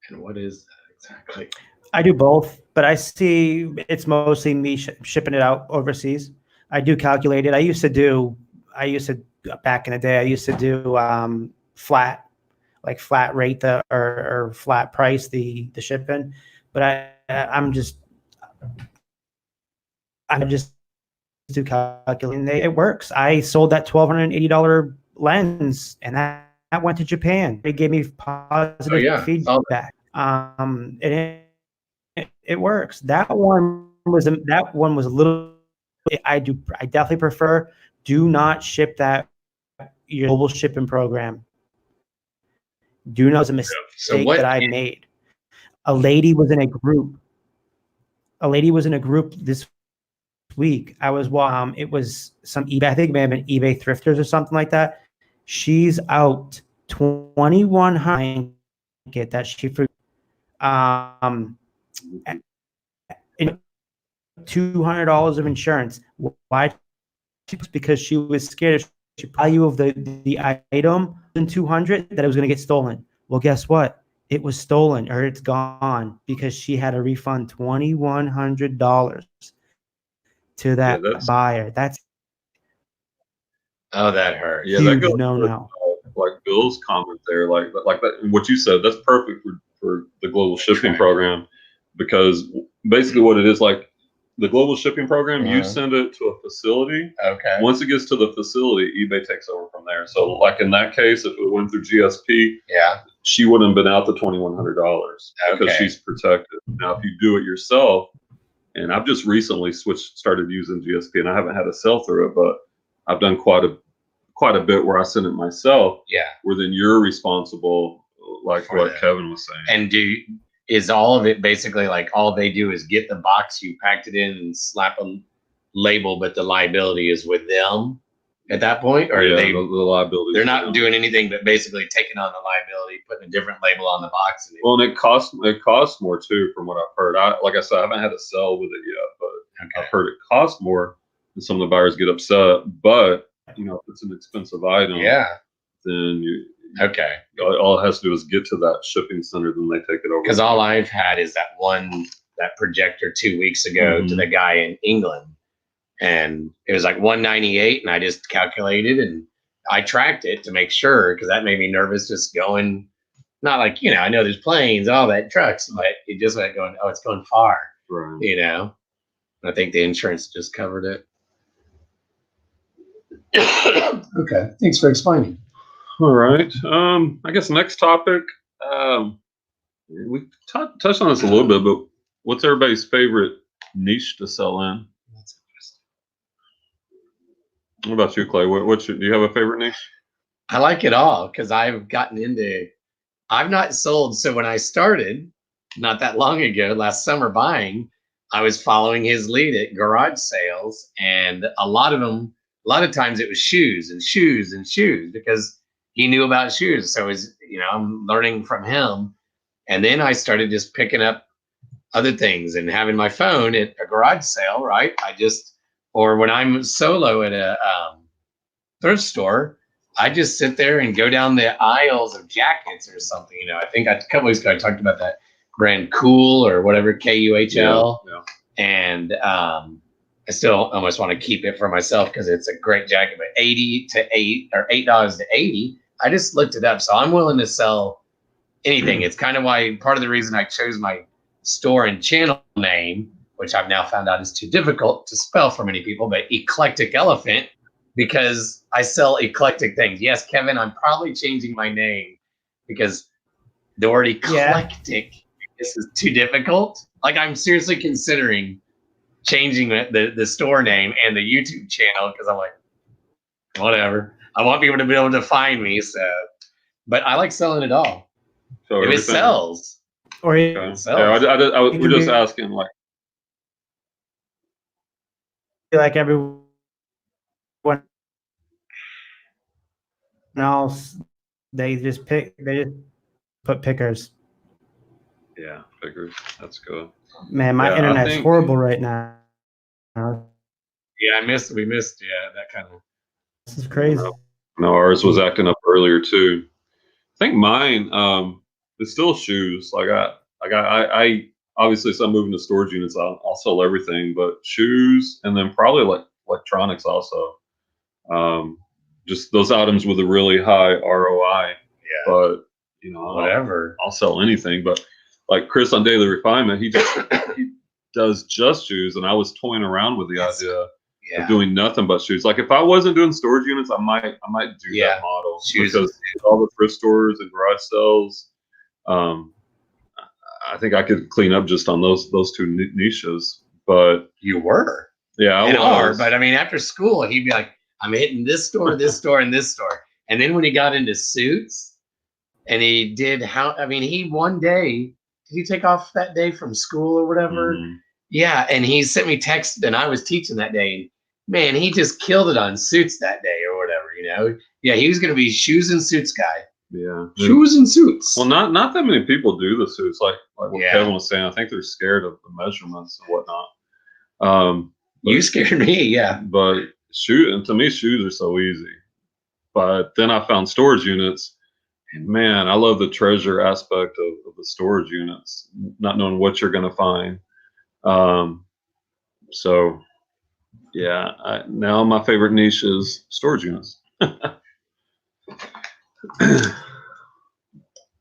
And what is that exactly? I do both, but I see it's mostly me shipping it out overseas. I do calculate it. I used to back in the day, I used to do flat rate or flat price the shipping, but I'm just do calculating. It works. I sold that $1,280 lens, and that went to Japan. It gave me positive feedback. It works. That one was a little. I definitely prefer. Do not ship that your global shipping program. Do not, was a mistake that I made. A lady was in a group this week. I was it was some eBay, I think it may have been eBay thrifters or something like that. She's out 2,100 get that she for $200 of insurance. Why? Because she was scared the value of the item in 200 that it was going to get stolen. Well, guess what? It was stolen, or it's gone, because she had to refund $2,100 to that buyer. That's that hurt. Yeah, that goes like Bill's comment there, like that. What you said, that's perfect for the global shipping program, because basically what it is, like the global shipping program, you send it to a facility. Okay. Once it gets to the facility, eBay takes over from there. So, like in that case, if it went through GSP, she wouldn't have been out the $2,100 because she's protected. Now, if you do it yourself, and I've just recently started using GSP, and I haven't had a sell through it, but I've done quite a bit where I send it myself. Yeah. Where then you're responsible, like for what Kevin was saying. And is all of it basically like all they do is get the box, you packed it in and slap a label, but the liability is with them at that point? Or the liability? They're not doing anything but basically taking on the liability, putting a different label on the box. And it costs more too, from what I've heard. Like I said, I haven't had a sell with it yet, but I've heard it costs more, and some of the buyers get upset. But if it's an expensive item, then all it has to do is get to that shipping center, then they take it over. Because all I've had is that projector 2 weeks ago to the guy in England, and it was like $198, and I just calculated and I tracked it to make sure, because that made me nervous, just going, not like, I know there's planes, all that, trucks, but it just went going, oh, it's going far, right. I think the insurance just covered it. Okay, thanks for explaining. All right. I guess next topic. We touched on this a little bit, but what's everybody's favorite niche to sell in? That's interesting. What about you, Clay? Do you have a favorite niche? I like it all, because I've not sold. So when I started not that long ago, last summer buying, I was following his lead at garage sales, and a lot of times it was shoes and shoes and shoes, because he knew about shoes. So I'm learning from him. And then I started just picking up other things and having my phone at a garage sale, right? Or when I'm solo at a thrift store, I just sit there and go down the aisles of jackets or something. I think a couple weeks ago I talked about that brand Cool or whatever, KUHL. Yeah. And I still almost want to keep it for myself because it's a great jacket, but $8 to $80. I just looked it up. So I'm willing to sell anything. It's kind of why part of the reason I chose my store and channel name, which I've now found out is too difficult to spell for many people, but Eclectic Elephant, because I sell eclectic things. Yes, Kevin, I'm probably changing my name because the word eclectic is too difficult. Like, I'm seriously considering changing the store name and the YouTube channel, because I'm like, whatever. I want people to be able to find me. So, but I like selling it all. So if it sells, it sells. We're just asking, like everyone else, they just put pickers. Yeah, pickers. That's good. Man, my internet's horrible right now. Yeah, we missed that kind of. This is crazy. No, ours was acting up earlier too. I think mine is still shoes. Like I obviously, so I'm moving to storage units. I'll sell everything, but shoes, and then probably like electronics also. Just those items with a really high ROI. Yeah. But whatever. I'll sell anything. But like Chris on Daily Refinement, he does just shoes, and I was toying around with the idea Yeah. of doing nothing but shoes. Like if I wasn't doing storage units, I might do that model Shoes. because all the thrift stores and garage sales, I think I could clean up just on those two niches. But You were. yeah, And I are, was. but I mean, after school, he'd be like, I'm hitting this store, this store, and this store. And then when he got into suits and he did he one day, did he take off that day from school or whatever? Mhm. Yeah. And he sent me text and I was teaching that day. And man, he just killed it on suits that day or whatever, Yeah, he was going to be shoes and suits guy. Yeah. Shoes and suits. Well, not that many people do the suits, like what Yeah. Kevin was saying. I think they're scared of the measurements and whatnot. You scared me, yeah. But to me, shoes are so easy. But then I found storage units, and man, I love the treasure aspect of the storage units, not knowing what you're going to find. So, yeah, now my favorite niche is storage units.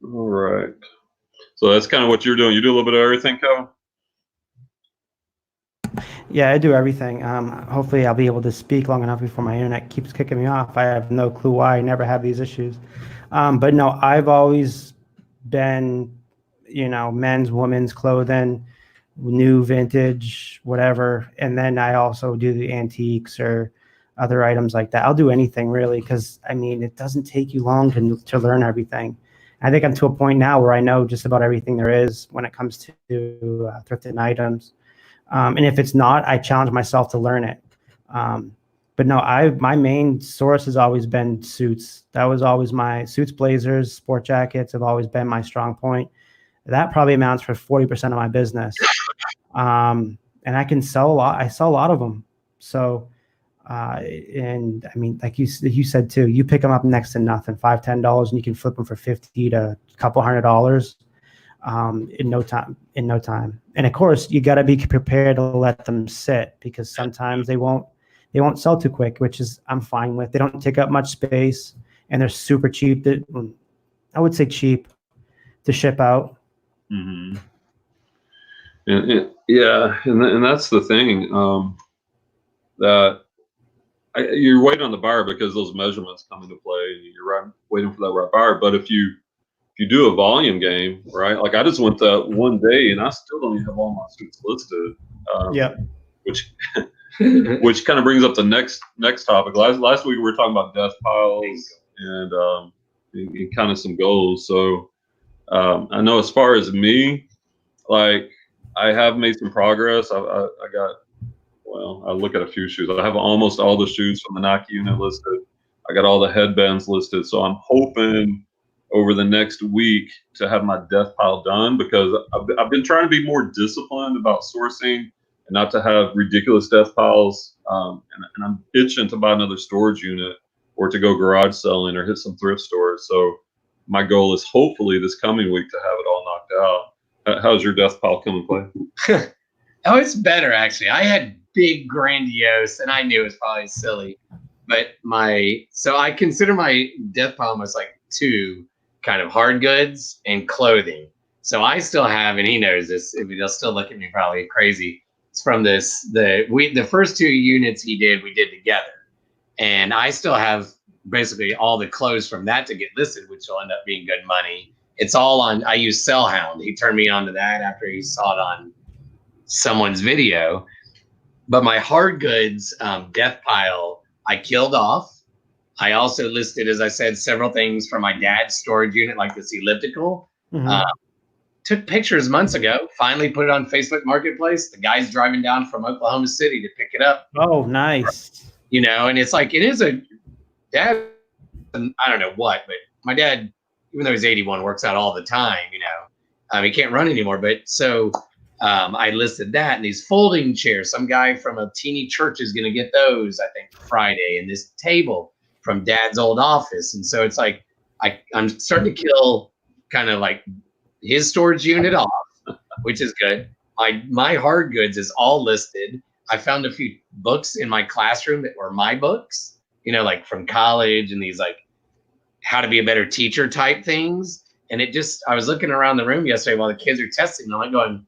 All right. So that's kind of what you're doing. You do a little bit of everything, Kevin? Yeah, I do everything. Hopefully I'll be able to speak long enough before my internet keeps kicking me off. I have no clue why I never have these issues. But no, I've always been, men's, women's clothing, new, vintage, whatever. And then I also do the antiques or other items like that. I'll do anything really, because it doesn't take you long to learn everything. I think I'm to a point now where I know just about everything there is when it comes to thrifted items. And if it's not, I challenge myself to learn it. But no, my main source has always been suits. That was always my suits, blazers, sport jackets have always been my strong point. That probably amounts for 40% of my business. And I can sell a lot. I sell a lot of them. So, and like you said too, you pick them up next to nothing, $5, $10, and you can flip them for $50 to a couple $100. In no time. And of course, you got to be prepared to let them sit, because sometimes they won't sell too quick, which is I'm fine with. They don't take up much space, and they're super cheap. I would say cheap to ship out. Mm-hmm. And that's the thing, that you're waiting on the buyer because those measurements come into play, and you're waiting for that right buyer. But if you do a volume game, right? Like I just went that one day and I still don't even have all my suits listed. Which kind of brings up the next topic. Last week we were talking about death piles and kind of some goals. So I know as far as me, like I have made some progress. I look at a few shoes. I have almost all the shoes from the Nike unit listed. I got all the headbands listed. So I'm hoping over the next week to have my death pile done, because I've been trying to be more disciplined about sourcing and not to have ridiculous death piles. And I'm itching to buy another storage unit or to go garage selling or hit some thrift stores. So my goal is hopefully this coming week to have it all knocked out. How's your death pile come and play? Oh, it's better actually. I had big grandiose, and I knew it was probably silly, but so I consider my death pile almost like two kind of hard goods and clothing. So I still have, and he knows this, he'll still look at me probably crazy. It's from the first two units we did together. And I still have basically all the clothes from that to get listed, which will end up being good money. It's all I use Sellhound. He turned me on to that after he saw it on someone's video. But my hard goods death pile, I killed off. I also listed, as I said, several things from my dad's storage unit, like this elliptical. Mm-hmm. Took pictures months ago, finally put it on Facebook Marketplace. The guy's driving down from Oklahoma City to pick it up. Oh, nice. And it's like, it is a dad, I don't know what, but my dad, even though he's 81, works out all the time, he can't run anymore. But so I listed that, and these folding chairs, some guy from a teeny church is going to get those, I think, Friday, and this table from dad's old office. And so it's like, I'm starting to kill kind of like his storage unit off, which is good. My hard goods is all listed. I found a few books in my classroom that were my books, like from college, and these like how to be a better teacher type things. And I was looking around the room yesterday while the kids are testing, and I'm like going,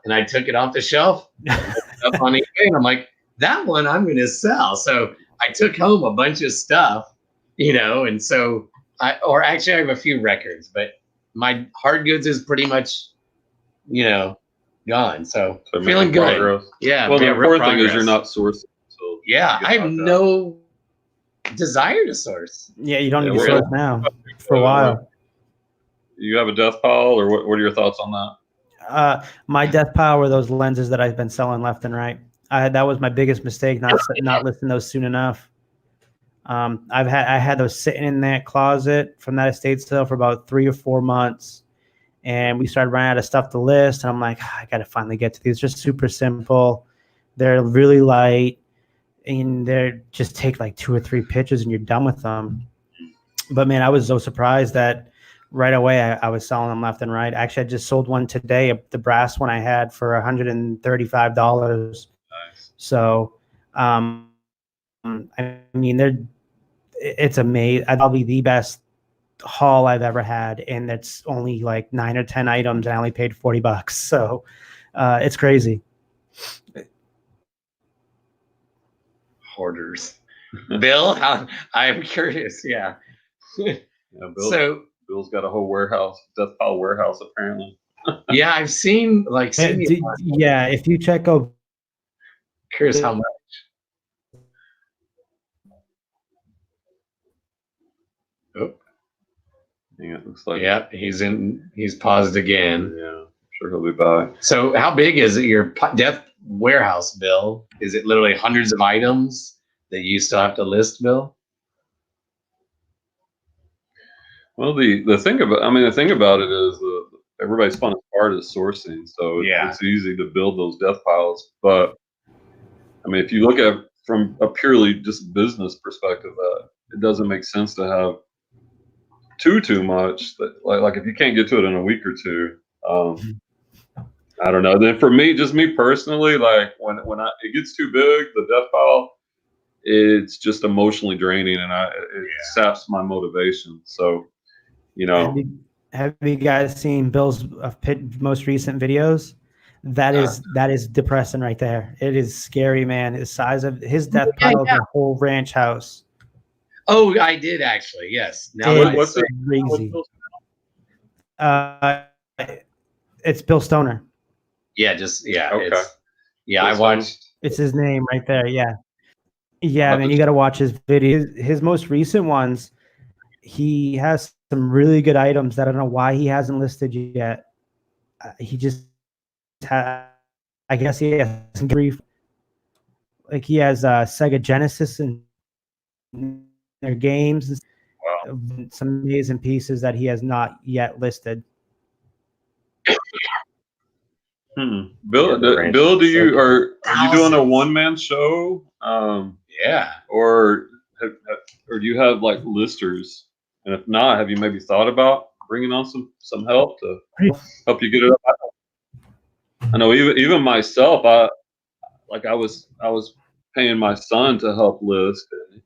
and I took it off the shelf, up on eBay, and I'm like, that one I'm going to sell. So I took home a bunch of stuff, and so I have a few records, but my hard goods is pretty much, gone. So feeling good. Progress. Yeah. Well, the real important thing is progress. you're not sourcing. So Yeah. I have no desire to source. Yeah, you don't Yeah, need to we're source now for a while. You have a death pile, or what are your thoughts on that? My death pile were those lenses that I've been selling left and right. That was my biggest mistake, not listing those soon enough. I had those sitting in that closet from that estate sale for about 3 or 4 months, and we started running out of stuff to list. And I'm like, I got to finally get to these. They're just super simple. They're really light, and they're just take like 2 or 3 pictures, and you're done with them. But man, I was so surprised that right away I was selling them left and right. Actually, I just sold one today, the brass one I had for $135. Nice. So, I mean, it's amazing. Probably the best haul I've ever had, and it's only like 9 or 10 items, and I only paid $40. So, it's crazy. Hoarders. Bill, I'm curious. Yeah. Bill's got a whole death pile warehouse apparently. Yeah, I've seen Yeah, if you check out, curious how much. Oh, Yeah, it looks like. yeah, he's paused again. Yeah, sure he'll be back. So how big is it, your death warehouse, Bill? Is it literally hundreds of items that you still have to list, Bill? Well, the thing about it is everybody's fun part is sourcing, so it's easy to build those death piles. But I mean, if you look at from a purely just business perspective, it doesn't make sense to have too much. Like if you can't get to it in a week or two, I don't know. Then for me, just me personally, like when it gets too big, the death pile, it's just emotionally draining, and it saps my motivation. So. Have you guys seen Bill's most recent videos? That is depressing right there. It is scary, man. The size of his death pile is a whole ranch house. Oh, I did actually. Yes. Now what's it? Crazy. It's Bill Stoner. Yeah. Okay. I watched. It's his name right there. Yeah. Yeah, man. You got to watch his videos. His most recent ones. He has some really good items that I don't know why he hasn't listed yet. He just had, I guess he has some grief. Like he has Sega Genesis and their games. Wow. Some amazing pieces that he has not yet listed. Bill, are you doing a one-man show? Yeah. Or do you have like listers? And if not, have you maybe thought about bringing on some help to help you get it up? I know even myself, I was paying my son to help list, and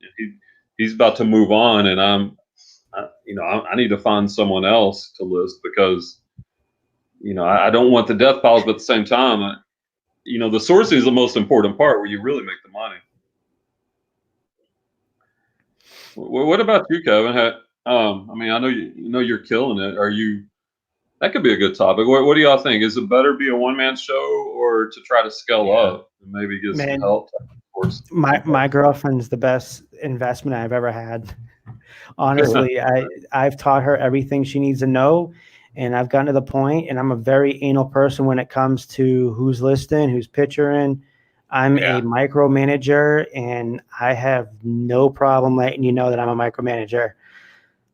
he's about to move on, and I need to find someone else to list because I don't want the death piles, but at the same time, the sourcing is the most important part where you really make the money. What about you, Kevin? I mean, I know you're killing it. That could be a good topic. What do y'all think? Is it better be a one-man show or to try to scale up and maybe get some help? My girlfriend's the best investment I've ever had. Honestly, I've taught her everything she needs to know, and I've gotten to the point, and I'm a very anal person when it comes to who's listing, who's picturing. I'm a micromanager, and I have no problem letting you know that I'm a micromanager.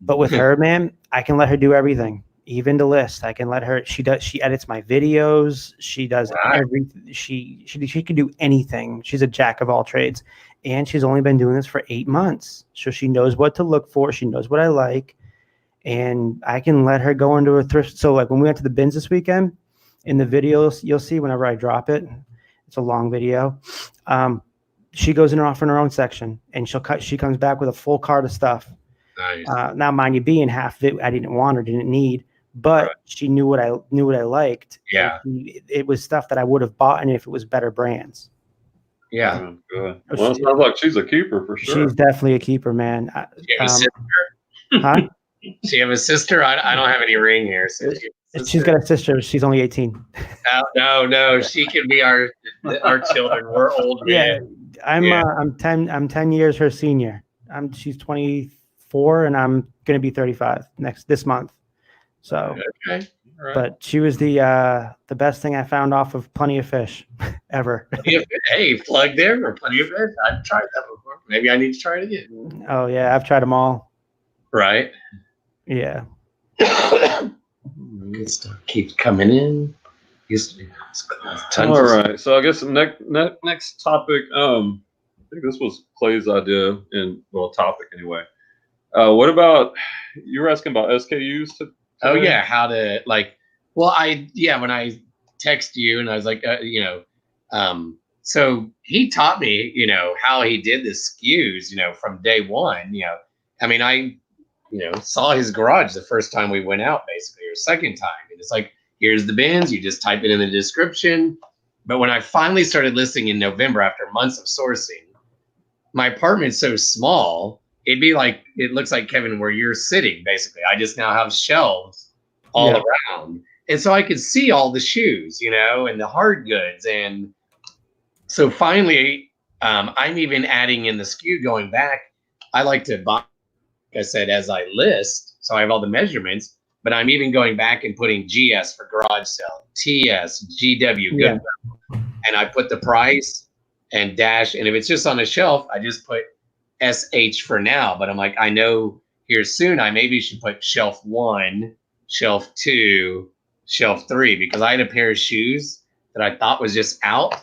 But with her, man, I can let her do everything, even the list. I can let her. She edits my videos. She does everything. She can do anything. She's a jack of all trades, and she's only been doing this for 8 months, so she knows what to look for. She knows what I like, and I can let her go into a thrift. So like when we went to the bins this weekend, in the videos you'll see whenever I drop it. It's a long video. She goes in off in her own section, and she comes back with a full cart of stuff. Nice. Now, mind you, being half of it, I didn't want or didn't need, but she knew what I liked. Yeah, it was stuff that I would have bought, and if it was better brands. Yeah. Good. Well, it sounds like she's a keeper for sure. She's definitely a keeper, man. Do you have a sister? Huh? Do you have a sister? I don't have any ring here. So She's got a sister. She's only 18. No. She can be our children. We're old men. I'm 10 years her senior. She's 24 and I'm gonna be 35 this month. So Okay. All right. but she was the best thing I found off of Plenty of Fish ever. Hey, plug there or Plenty of Fish. I've tried that before. Maybe I need to try it again. Oh yeah, I've tried them all. Right. Yeah. Good stuff keeps coming in. All right. So I guess next topic. I think this was Clay's idea topic anyway. What about you were asking about SKUs? Oh yeah, how to when I text you and I was like, so he taught me, how he did the SKUs, from day one. I mean, I saw his garage the first time we went out, basically, or second time, and it's like, here's the bins, you just type it in the description. But when I finally started listing in November after months of sourcing, my apartment's so small, it'd be like, it looks like, Kevin, where you're sitting, basically. I just now have shelves all around. And so I could see all the shoes, and the hard goods. And so finally, I'm even adding in the SKU going back. I like to buy, like I said, as I list. So I have all the measurements, but I'm even going back and putting GS for garage sale, TS, GW, good. And I put the price and dash. And if it's just on a shelf, I just put SH for now. But I'm like, I know here soon, I maybe should put shelf 1, shelf 2, shelf 3, because I had a pair of shoes that I thought was just out.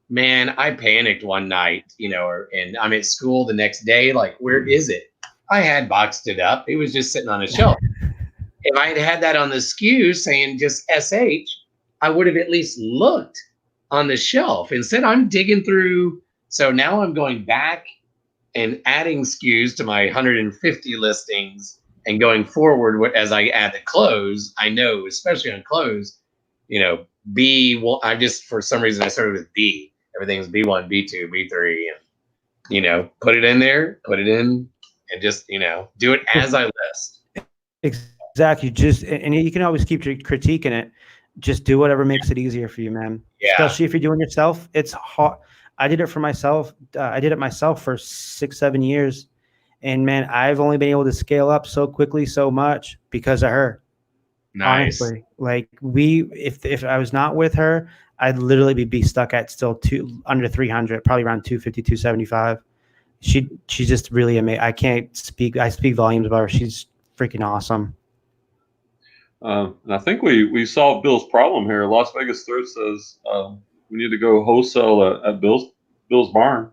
Man, I panicked one night, and I'm at school the next day. Like, where is it? I had boxed it up. It was just sitting on a shelf. If I had had that on the SKU saying just SH, I would have at least looked on the shelf. Instead, I'm digging through. So now I'm going back and adding SKUs to my 150 listings and going forward as I add the clothes. I know, especially on clothes, B. Well, I just, for some reason, I started with B. Everything's B1, B2, B3, and put it in there, put it in, and just do it as I list. Exactly. And you can always keep critiquing it. Just do whatever makes it easier for you, man. Yeah. Especially if you're doing it yourself. It's hard. I did it for myself. I did it myself for 6-7 years, and man, I've only been able to scale up so quickly, so much because of her. Nice. Honestly, like if I was not with her, I'd literally be stuck at still under 300, probably around 250, 275. She's just really amazing. I speak volumes about her. She's freaking awesome. And I think we solved Bill's problem here. Las Vegas Thrift says we need to go wholesale at Bill's barn.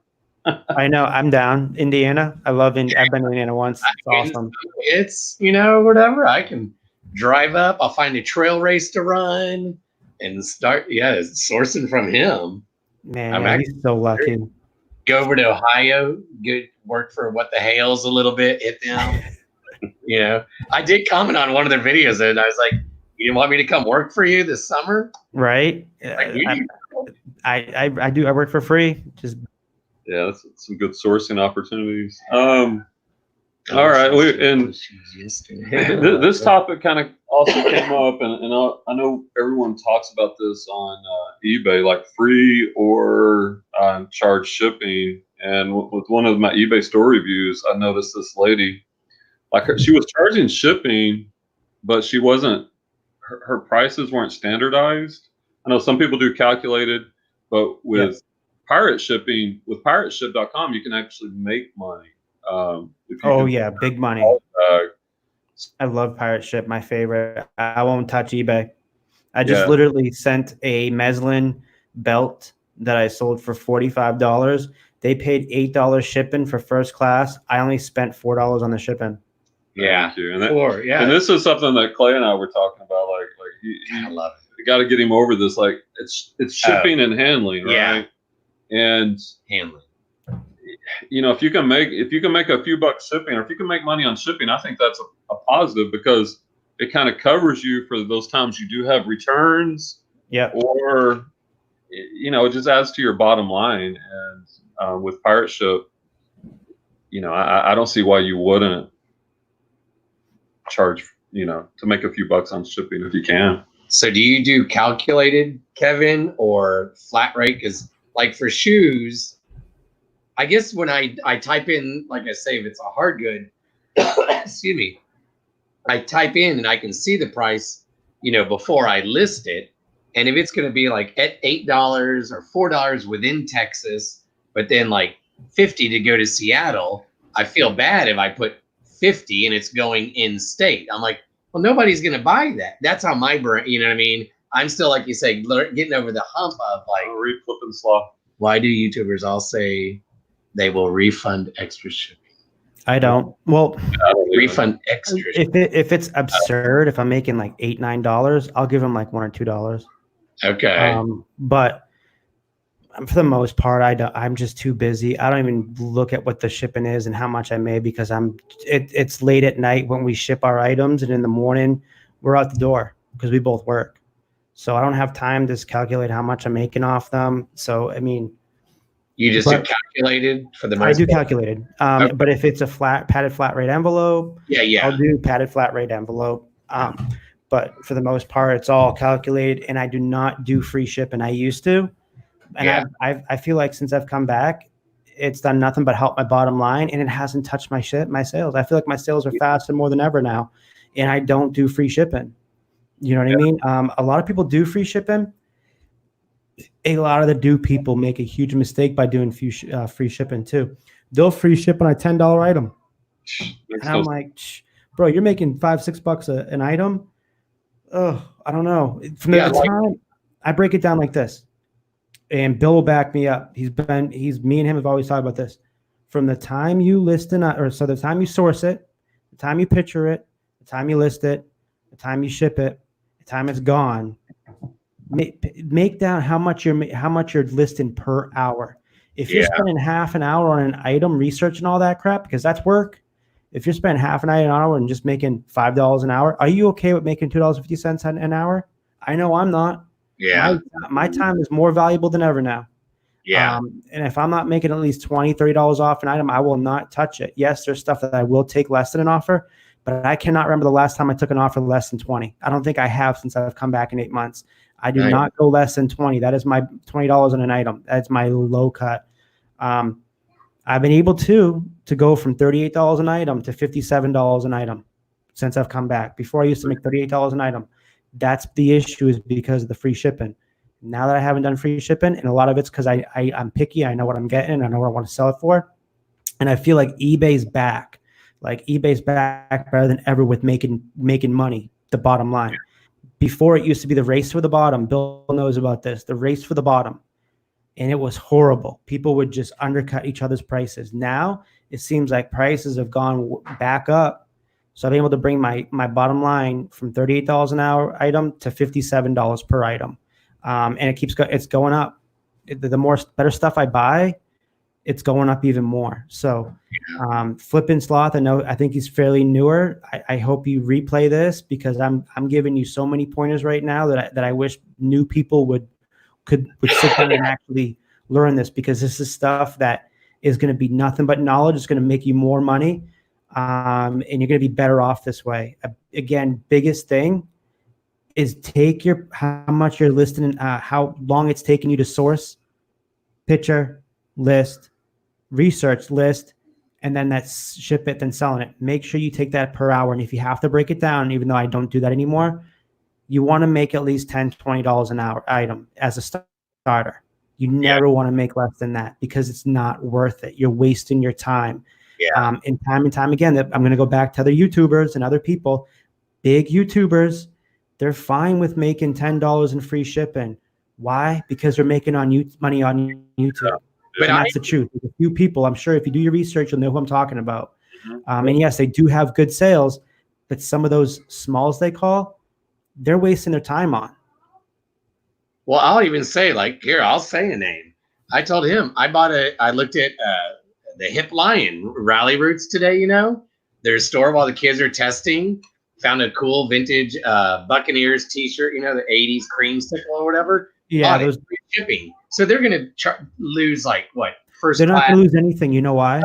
I know. I'm down. Indiana. I've been to Indiana once. It's awesome. It's whatever. I can drive up. I'll find a trail race to run and start. Yeah, sourcing from him. Man, he's so lucky. Go over to Ohio, work for What the Hales a little bit, hit them. I did comment on one of their videos and I was like, you didn't want me to come work for you this summer? Right. I do. I work for free. Yeah, that's some good sourcing opportunities. All right. This topic kind of also came up, and I know everyone talks about this on eBay, like free or charge shipping. And with one of my eBay store reviews, I noticed this lady, she was charging shipping, but she wasn't. Her prices weren't standardized. I know some people do calculated, but with pirate shipping, with pirateship.com, you can actually make money. Big money. I love Pirate Ship, my favorite. I won't touch eBay. I just literally sent a Meslin belt that I sold for $45. They paid $8 shipping for first class. I only spent $4 on the shipping. Yeah. And this is something that Clay and I were talking about. I love it. You got to get him over this. Like it's shipping and handling, right? And handling. If you can make a few bucks shipping, or if you can make money on shipping, I think that's a positive, because it kind of covers you for those times you do have returns. Yeah. Or you know, it just adds to your bottom line. And with Pirate Ship, you know, I don't see why you wouldn't charge, you know, to make a few bucks on shipping if you can. So do you do calculated, Kevin, or flat rate? Because like for shoes, I guess when I type in, like I say, if it's a hard good, excuse me, I type in and I can see the price, you know, before I list it. And if it's going to be like at $8 or $4 within Texas, but then like 50 to go to Seattle, I feel bad if I put 50 and it's going in state. I'm like, well, nobody's going to buy that. That's how my brain, you know what I mean? I'm still, like you say, getting over the hump of like, Read Flip and Slaw. why do YouTubers all say they will refund extra shipping? I don't. Well, Refund extra. if it's absurd, if I'm making like $8, $9, I'll give them like $1 or $2. Okay. But for the most part, I'm just too busy. I don't even look at what the shipping is and how much I made because it's late at night when we ship our items, and in the morning we're out the door because we both work. So I don't have time to calculate how much I'm making off them. So I mean, you just do calculated for the most I do part? calculated. Okay. But if it's a padded flat rate envelope, Yeah. I'll do padded flat rate envelope. But for the most part, it's all calculated, and I do not do free shipping. I used to, and I feel like since I've come back, it's done nothing but help my bottom line, and it hasn't touched my sales. I feel like my sales are faster more than ever now, and I don't do free shipping. You know what I mean? A lot of people do free shipping. A lot of the people make a huge mistake by doing free shipping too. They'll free ship on a $10 item, and I'm like, bro, you're making $5-6 an item. Oh, I don't know. From the time I break it down like this, and Bill will back me up. Me and him have always talked about this. From the time you list the time you source it, the time you picture it, the time you list it, the time you ship it, the time it's gone. Make down how much you're listing per hour. If you're spending half an hour on an item researching all that crap, because that's work. If you're spending half an hour and just making $5 an hour, are you okay with making $2.50 an hour? I know I'm not. Yeah. My time is more valuable than ever now. Yeah. And if I'm not making at least $20, $30 off an item, I will not touch it. Yes, there's stuff that I will take less than an offer, but I cannot remember the last time I took an offer less than 20. I don't think I have since I've come back in 8 months. I do not go less than 20. That is my $20 on an item. That's my low cut. I've been able to go from $38 an item to $57 an item since I've come back. Before I used to make $38 an item. That's the issue, is because of the free shipping. Now that I haven't done free shipping, and a lot of it's because I'm picky. I know what I'm getting. I know what I want to sell it for. And I feel like eBay's back. Like eBay's back better than ever with making money, the bottom line. Before it used to be the race for the bottom. Bill knows about this. The race for the bottom. And it was horrible. People would just undercut each other's prices. Now it seems like prices have gone back up. So I'm able to bring my bottom line from $38 an hour item to $57 per item. And it's going up. The better stuff I buy, it's going up even more. So Flippin' Sloth, I think he's fairly newer. I hope you replay this, because I'm giving you so many pointers right now that I wish new people would sit down and actually learn this, because this is stuff that is going to be nothing but knowledge. It's going to make you more money. And you're going to be better off this way. Again, biggest thing is take how much you're listing, how long it's taking you to source, picture, list, research, list, and then ship it, then selling it. Make sure you take that per hour. And if you have to break it down, even though I don't do that anymore, you want to make at least $10, $20 an hour item as a starter. You never want to make less than that, because it's not worth it. You're wasting your time. Yeah. And time again, I'm going to go back to other YouTubers and other people, big YouTubers. They're fine with making $10 in free shipping. Why? Because they're making money on YouTube. But that's the truth. There's a few people, I'm sure if you do your research, you'll know who I'm talking about. And yes, they do have good sales, but some of those smalls they call, they're wasting their time on. Well, I'll even say, I'll say a name. I told him I looked at the Hip Lion Rally Roots today, their store while the kids are testing, found a cool vintage Buccaneers t-shirt, the 80s creamsicle or whatever. Yeah, those shipping. So they're going to lose like what? First They're not class. going to lose anything. You know why?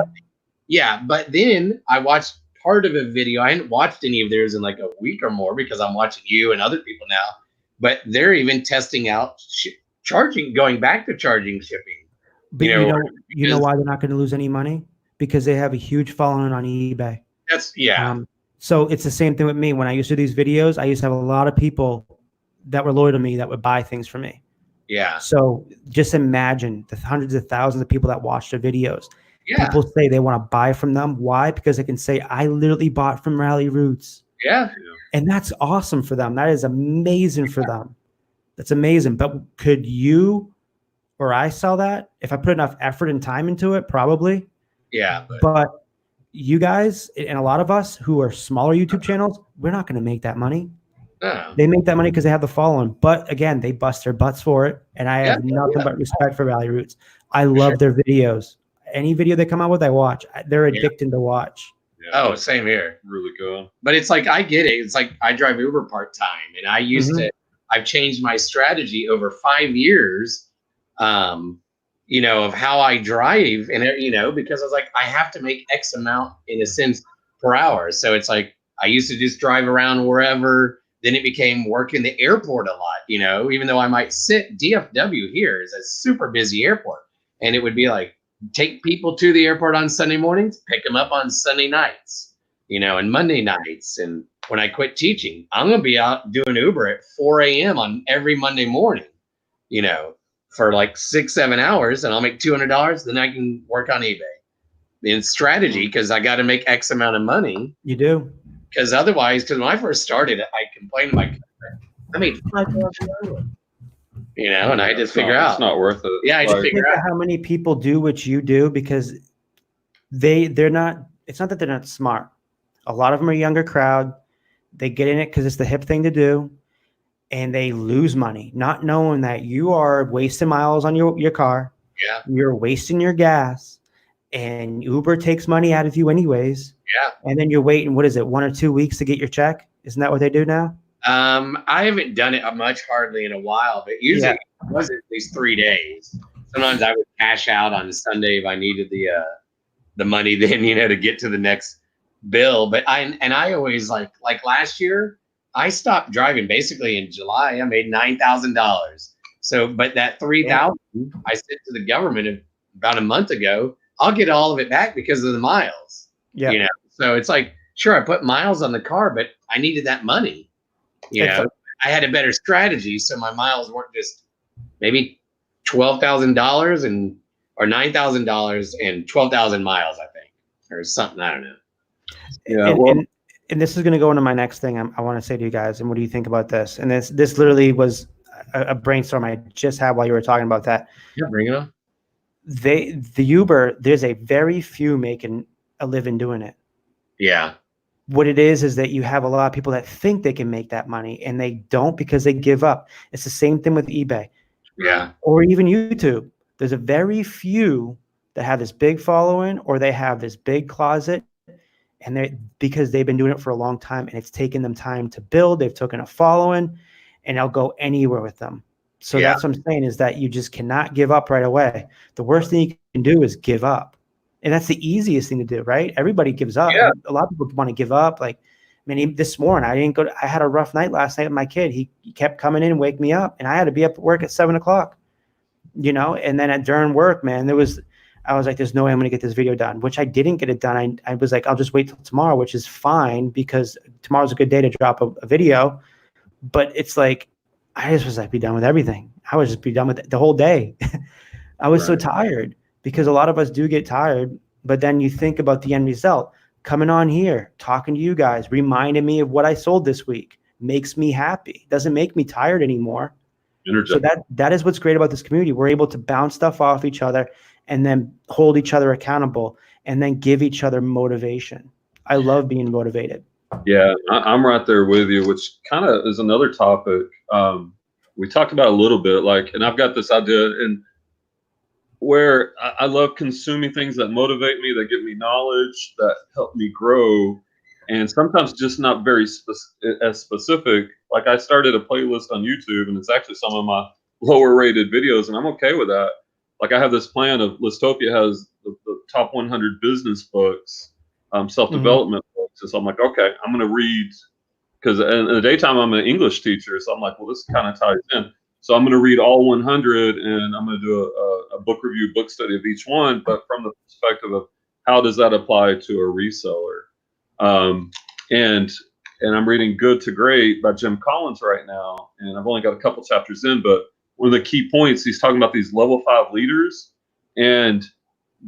Yeah, but then I watched part of a video. I hadn't watched any of theirs in like a week or more because I'm watching you and other people now. But they're even testing out going back to charging shipping. But you know why they're not going to lose any money? Because they have a huge following on eBay. That's So it's the same thing with me. When I used to do these videos, I used to have a lot of people that were loyal to me that would buy things from me. Yeah. So just imagine the hundreds of thousands of people that watch the videos. Yeah. People say they want to buy from them. Why? Because they can say, I literally bought from Rally Roots. Yeah. And that's awesome for them. That is amazing for them. That's amazing. But could you or I sell that if I put enough effort and time into it? Probably. Yeah. But you guys and a lot of us who are smaller YouTube channels, we're not going to make that money. No. They make that money because they have the following. But again, they bust their butts for it. And I have nothing but respect for Rally Roots. I love their videos. Any video they come out with, I watch. They're addicting to watch. Yeah, oh, same here. Really good. But it's like, I get it. It's like I drive Uber part-time, and I used to, I've changed my strategy over 5 years, of how I drive, and, because I was like, I have to make X amount in a sense per hour. So it's like, I used to just drive around wherever. Then it became work in the airport a lot, even though I might sit. DFW here is a super busy airport. And it would be like, take people to the airport on Sunday mornings, pick them up on Sunday nights, and Monday nights. And when I quit teaching, I'm going to be out doing Uber at 4 a.m. on every Monday morning, for like 6-7 hours, and I'll make $200. Then I can work on eBay in strategy, because I got to make X amount of money. You do. Because otherwise, when I first started, I complained to my customer, I made $5 an hour. And I just figure out it's not worth it. Yeah, I just figure out how many people do what you do, because they're not. It's not that they're not smart. A lot of them are younger crowd. They get in it because it's the hip thing to do, and they lose money not knowing that you are wasting miles on your car. Yeah, you're wasting your gas, and Uber takes money out of you anyways. Yeah, and then you're waiting. What is it? 1 or 2 weeks to get your check? Isn't that what they do now? I haven't done it much hardly in a while, but usually it was at least 3 days. Sometimes I would cash out on Sunday if I needed the money then, to get to the next bill. But I always like last year, I stopped driving basically in July. I made $9,000. So, but that $3,000 I sent to the government about a month ago, I'll get all of it back because of the miles. Yeah. So it's like, sure, I put miles on the car, but I needed that money. I had a better strategy, so my miles weren't just maybe $12,000 or $9,000 and 12,000 miles, I think, or something. I don't know. Yeah. And this is going to go into my next thing I want to say to you guys. And what do you think about this? And this literally was a brainstorm I just had while you were talking about that. Yeah, bring it on. The Uber, there's a very few making a living doing it. Yeah. What it is that you have a lot of people that think they can make that money, and they don't because they give up. It's the same thing with eBay. Yeah. Or even YouTube. There's a very few that have this big following, or they have this big closet, and because they've been doing it for a long time, and it's taken them time to build. They've taken a following, and they'll go anywhere with them. So that's what I'm saying, is that you just cannot give up right away. The worst thing you can do is give up. And that's the easiest thing to do, right? Everybody gives up. Yeah. A lot of people want to give up. Like, this morning, I had a rough night last night with my kid. He kept coming in and wake me up, and I had to be up at work at 7 o'clock, and then during work, man, I was like, there's no way I'm going to get this video done, which I didn't get it done. I was like, I'll just wait till tomorrow, which is fine because tomorrow's a good day to drop a video. But it's like, I just was like, be done with everything. I was just be done with it the whole day. I was so tired. Because a lot of us do get tired, but then you think about the end result. Coming on here, talking to you guys, reminding me of what I sold this week, makes me happy. Doesn't make me tired anymore. So that is what's great about this community. We're able to bounce stuff off each other and then hold each other accountable and then give each other motivation. I love being motivated. Yeah, I'm right there with you, which kind of is another topic we talked about a little bit. And I've got this idea and where I love consuming things that motivate me, that give me knowledge, that help me grow, and sometimes just not very as specific. Like I started a playlist on YouTube, and it's actually some of my lower rated videos, and I'm okay with that. Like I have this plan of Listopia has the top 100 business books, self-development books. And so I'm like, okay, I'm going to read, because in the daytime I'm an English teacher. So I'm like, well, this kind of ties in. So I'm going to read all 100 and I'm going to do a book review, book study of each one, but from the perspective of how does that apply to a reseller? And I'm reading Good to Great by Jim Collins right now. And I've only got a couple chapters in, but one of the key points, he's talking about these level 5 leaders, and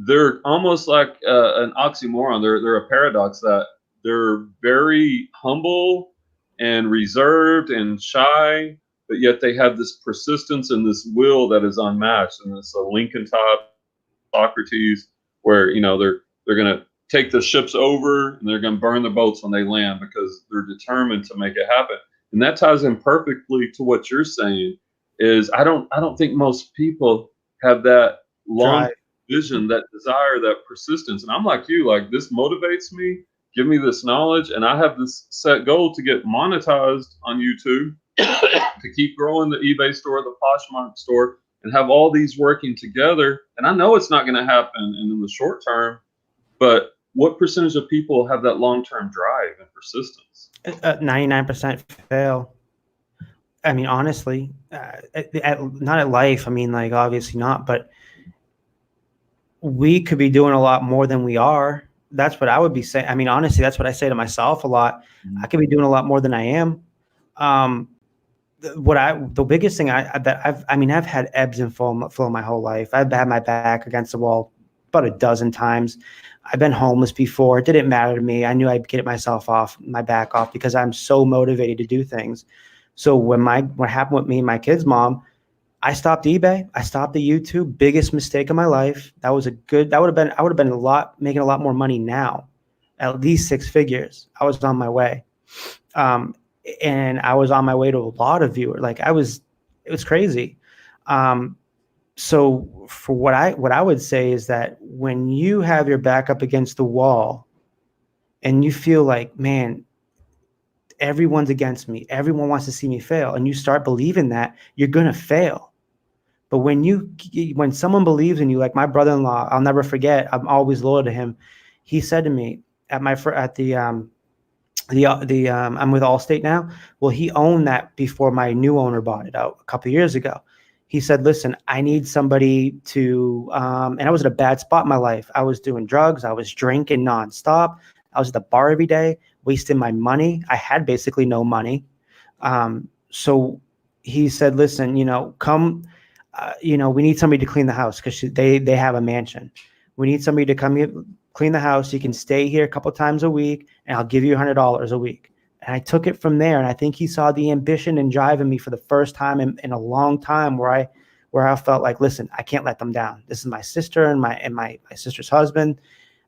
they're almost like an oxymoron. They're a paradox that they're very humble and reserved and shy, but yet they have this persistence and this will that is unmatched. And it's a Lincoln type, Socrates, where, you know, they're going to take the ships over and they're going to burn the boats when they land because they're determined to make it happen. And that ties in perfectly to what you're saying. Is I don't think most people have that long vision, that desire, that persistence. And I'm like you, like this motivates me, give me this knowledge, and I have this set goal to get monetized on YouTube, to keep growing the eBay store, the Poshmark store, and have all these working together. And I know it's not going to happen in the short term, but what percentage of people have that long-term drive and persistence? 99% fail. I mean, honestly, not at life. I mean, like, obviously not, but we could be doing a lot more than we are. That's what I would be saying. I mean, honestly, that's what I say to myself a lot. I could be doing a lot more than I am. The biggest thing I've had ebbs and flow my whole life. I've had my back against the wall about a dozen times. I've been homeless before. It didn't matter to me. I knew I'd get myself off, my back off, because I'm so motivated to do things. So what happened with me and my kid's mom, I stopped eBay. I stopped the YouTube. Biggest mistake of my life. I would have been making a lot more money now, at least 6 figures. I was on my way. And I was on my way to a lot of viewers. Like it was crazy. So for what I would say is that when you have your back up against the wall and you feel like, man, everyone's against me, everyone wants to see me fail, and you start believing that, you're going to fail. But when someone believes in you, like my brother-in-law, I'll never forget, I'm always loyal to him. He said to me I'm with Allstate now. Well, he owned that before my new owner bought it out a couple of years ago. He said, listen, I need somebody to, and I was in a bad spot in my life. I was doing drugs. I was drinking nonstop. I was at the bar every day, wasting my money. I had basically no money. So he said, listen, come, we need somebody to clean the house because they have a mansion. We need somebody to come here, clean the house. You can stay here a couple of times a week and I'll give you $100 a week. And I took it from there. And I think he saw the ambition and drive in me for the first time in a long time where I felt like, listen, I can't let them down. This is my sister and my sister's husband.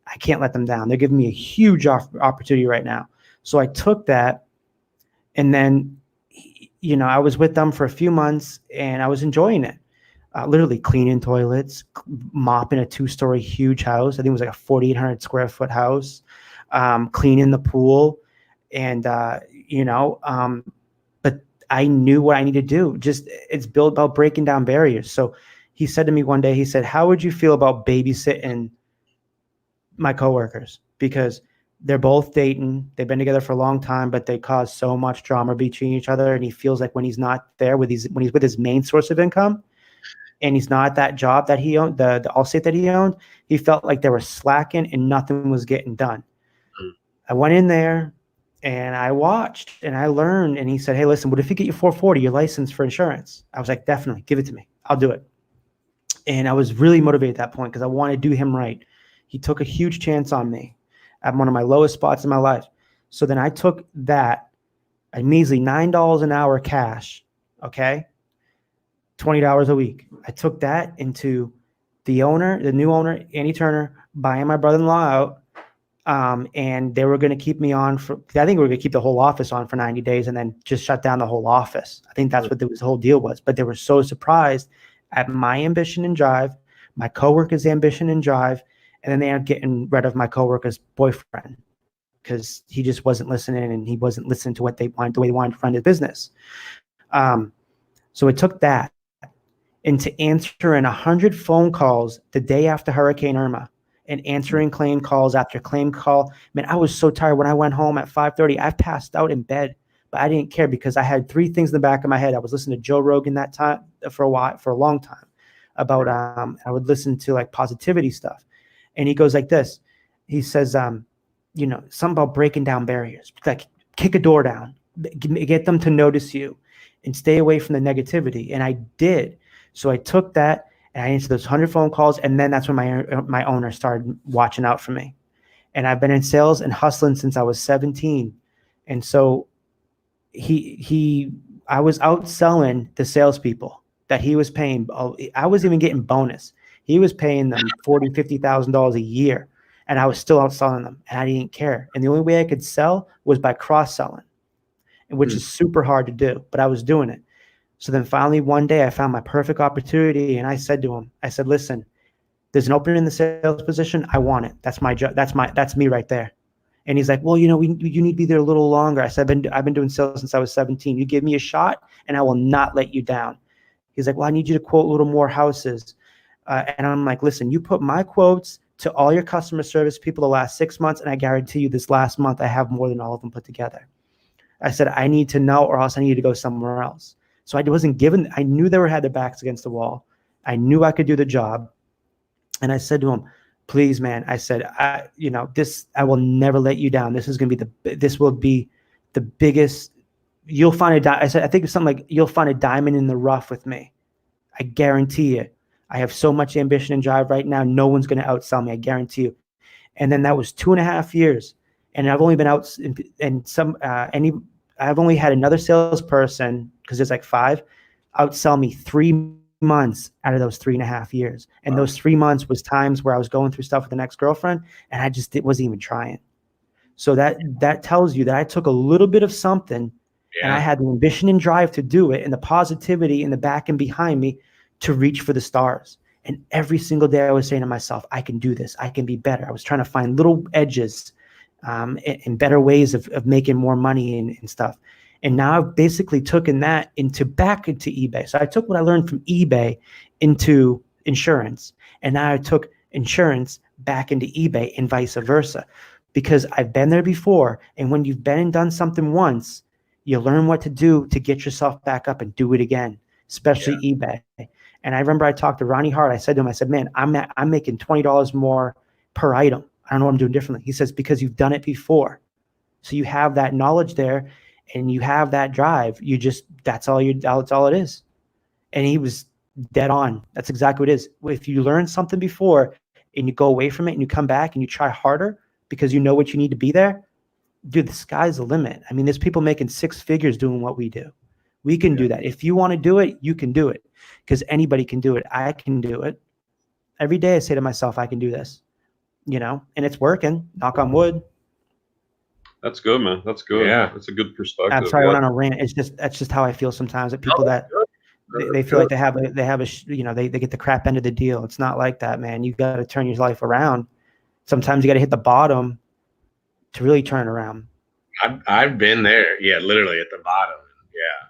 I can't let them down. They're giving me a huge opportunity right now. So I took that, and then, I was with them for a few months and I was enjoying it. Literally cleaning toilets, mopping a 2-story huge house. I think it was like a 4,800 square foot house, cleaning the pool. And, but I knew what I needed to do. It's built about breaking down barriers. So he said to me one day, he said, how would you feel about babysitting my coworkers? Because they're both dating. They've been together for a long time, but they cause so much drama between each other. And he feels like when he's not there when he's with his main source of income, and he's not at that job that he owned, the Allstate that he owned, he felt like they were slacking and nothing was getting done. I went in there and I watched and I learned, and he said, hey, listen, what if you get your 440, your license for insurance? I was like, definitely, give it to me. I'll do it. And I was really motivated at that point because I wanted to do him right. He took a huge chance on me at one of my lowest spots in my life. So then I took that, a measly $9 an hour cash, okay? $20 a week. I took that into the new owner, Annie Turner, buying my brother-in-law out. And they were going to keep me on I think we were going to keep the whole office on for 90 days and then just shut down the whole office. I think that's what the whole deal was. But they were so surprised at my ambition and drive, my coworkers' ambition and drive, and then they ended up getting rid of my coworker's boyfriend because he just wasn't listening and he wasn't listening to what they wanted, the way they wanted to run his business. So it took that. into answering 100 phone calls the day after Hurricane Irma and answering claim calls after claim call. Man, I was so tired. When I went home at 5:30, I passed out in bed, but I didn't care because I had three things in the back of my head. I was listening to Joe Rogan that time for a long time about, I would listen to like positivity stuff. And he goes like this. He says, you know, something about breaking down barriers, like kick a door down, get them to notice you and stay away from the negativity. And I did. So I took that and I answered those 100 phone calls. And then that's when my owner started watching out for me. And I've been in sales and hustling since I was 17. And so I was outselling the salespeople that he was paying. I was even getting bonus. He was paying them $40,000, $50,000 a year. And I was still outselling them, and I didn't care. And the only way I could sell was by cross-selling, which is super hard to do, but I was doing it. So then finally one day I found my perfect opportunity, and I said to him, I said, listen, there's an opening in the sales position. I want it. That's my job. That's me right there. And he's like, well, you know, you need to be there a little longer. I said, I've been doing sales since I was 17. You give me a shot, and I will not let you down. He's like, well, I need you to quote a little more houses. And I'm like, listen, you put my quotes to all your customer service people the last 6 months, and I guarantee you this last month I have more than all of them put together. I said, I need to know, or else I need to go somewhere else. So I wasn't given, I knew they had their backs against the wall. I knew I could do the job. And I said to him, please, man, I said, I will never let you down. This will be the biggest, you'll find I said, I think it's something like, you'll find a diamond in the rough with me. I guarantee it. I have so much ambition and drive right now. No one's going to outsell me. I guarantee you. And then that was 2.5 years. And I've only been out I've only had another salesperson, because there's like 5, outsell me 3 months out of those 3.5 years. And those 3 months was times where I was going through stuff with the next girlfriend, and I just wasn't even trying. So that tells you that I took a little bit of something, and I had the ambition and drive to do it, and the positivity in the back and behind me to reach for the stars. And every single day I was saying to myself, I can do this. I can be better. I was trying to find little edges and better ways of making more money and stuff. And now I've basically taken that back into eBay. So I took what I learned from eBay into insurance. And now I took insurance back into eBay and vice versa, because I've been there before. And when you've been and done something once, you learn what to do to get yourself back up and do it again, especially eBay. And I remember I talked to Ronnie Hart. I said to him, I said, man, I'm making $20 more per item. I don't know what I'm doing differently. He says, because you've done it before. So you have that knowledge there and you have that drive. That's all it is. And he was dead on. That's exactly what it is. If you learn something before and you go away from it and you come back and you try harder because you know what you need to be there, dude, the sky's the limit. I mean, there's people making 6 figures doing what we do. We can do that. If you want to do it, you can do it, because anybody can do it. I can do it. Every day I say to myself, I can do this, and it's working. Knock on wood. That's good, man. That's good. Yeah. That's a good perspective. I'm sorry, I went on a rant. That's just how I feel sometimes, that people they feel like they get the crap end of the deal. It's not like that, man. You got to turn your life around. Sometimes you got to hit the bottom to really turn around. I've been there. Yeah. Literally at the bottom. Yeah.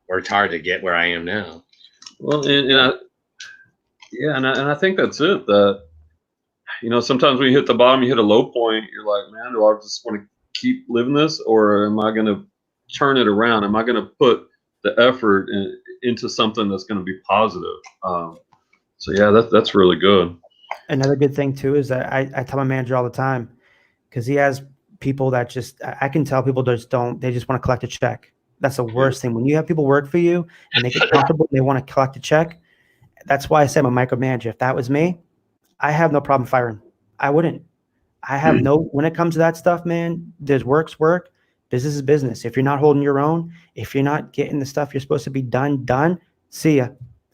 Worked hard to get where I am now. Well, and I think that's it. That sometimes when you hit the bottom, you hit a low point. You're like, man, do I just want to keep living this, or am I going to turn it around? Am I going to put the effort into something that's going to be positive? So yeah, that's really good. Another good thing too is that I tell my manager all the time, because he has people that I can tell people they just want to collect a check. That's the worst thing. When you have people work for you and they get comfortable, they want to collect a check. That's why I say I'm a micromanager. If that was me, I have no problem firing. I wouldn't. I have when it comes to that stuff, man, there's work, business is business. If you're not holding your own, if you're not getting the stuff you're supposed to be done, see ya.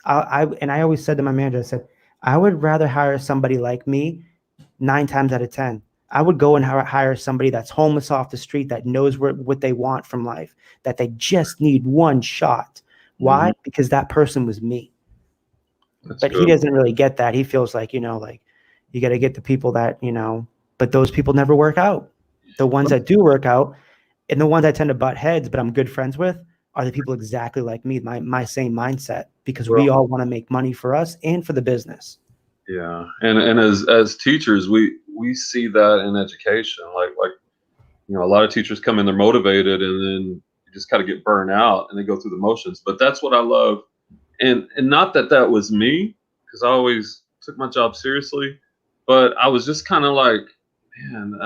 I always said to my manager, I said, I would rather hire somebody like me 9 times out of 10. I would go and hire somebody that's homeless off the street, that knows what they want from life, that they just need one shot. Why? Mm-hmm. Because that person was me. But he doesn't really get that. He feels like, you got to get the people that, but those people never work out. The ones that do work out, and the ones I tend to butt heads, but I'm good friends with, are the people exactly like me, my same mindset, because we all want to make money for us and for the business. Yeah, and as teachers, we see that in education. Like you know, a lot of teachers come in, they're motivated, and then you just kind of get burned out, and they go through the motions. But that's what I love, and not that was me, because I always took my job seriously, but I was just kind of like, man,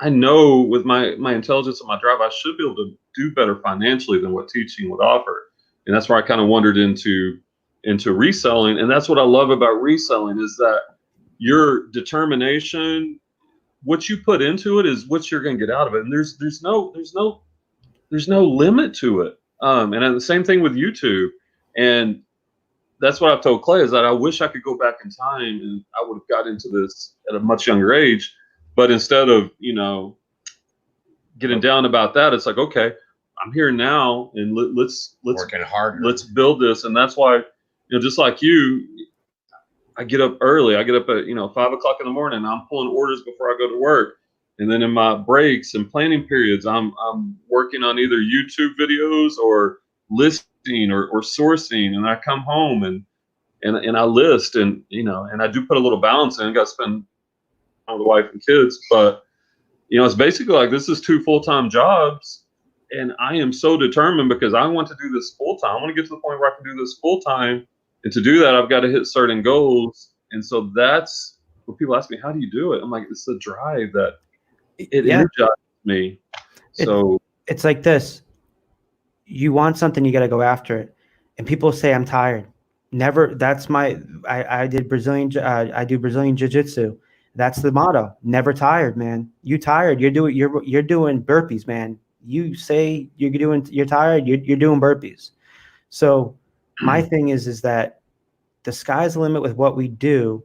I know with my intelligence and my drive, I should be able to do better financially than what teaching would offer, and that's where I kind of wandered into reselling. And that's what I love about reselling, is that your determination, what you put into it is what you're going to get out of it. And there's no limit to it. And the same thing with YouTube. And that's what I've told Clay, is that I wish I could go back in time and I would have got into this at a much younger age. But instead of, you know, getting down about that, it's like, okay, I'm here now, and let's working harder. Let's build this. And that's why, you know, just like you, I get up early. I get up at 5 o'clock in the morning. I'm pulling orders before I go to work, and then in my breaks and planning periods, I'm working on either YouTube videos or listing or sourcing. And I come home and I list, and and I do put a little balance in. I got to spend on the wife and kids, but it's basically like this is 2 full-time jobs, and I am so determined because I want to do this full-time. I want to get to the point where I can do this full-time. And to do that, I've got to hit certain goals. And so that's when people ask me, how do you do it? I'm like, it's the drive that it energizes me. So it's like this. You want something, you got to go after it. And people say, I'm tired. Never. That's I do Brazilian jiu-jitsu. That's the motto. Never tired, man. You tired. You're doing burpees, man. You say you're tired. You're doing burpees. So my thing is that the sky's the limit with what we do.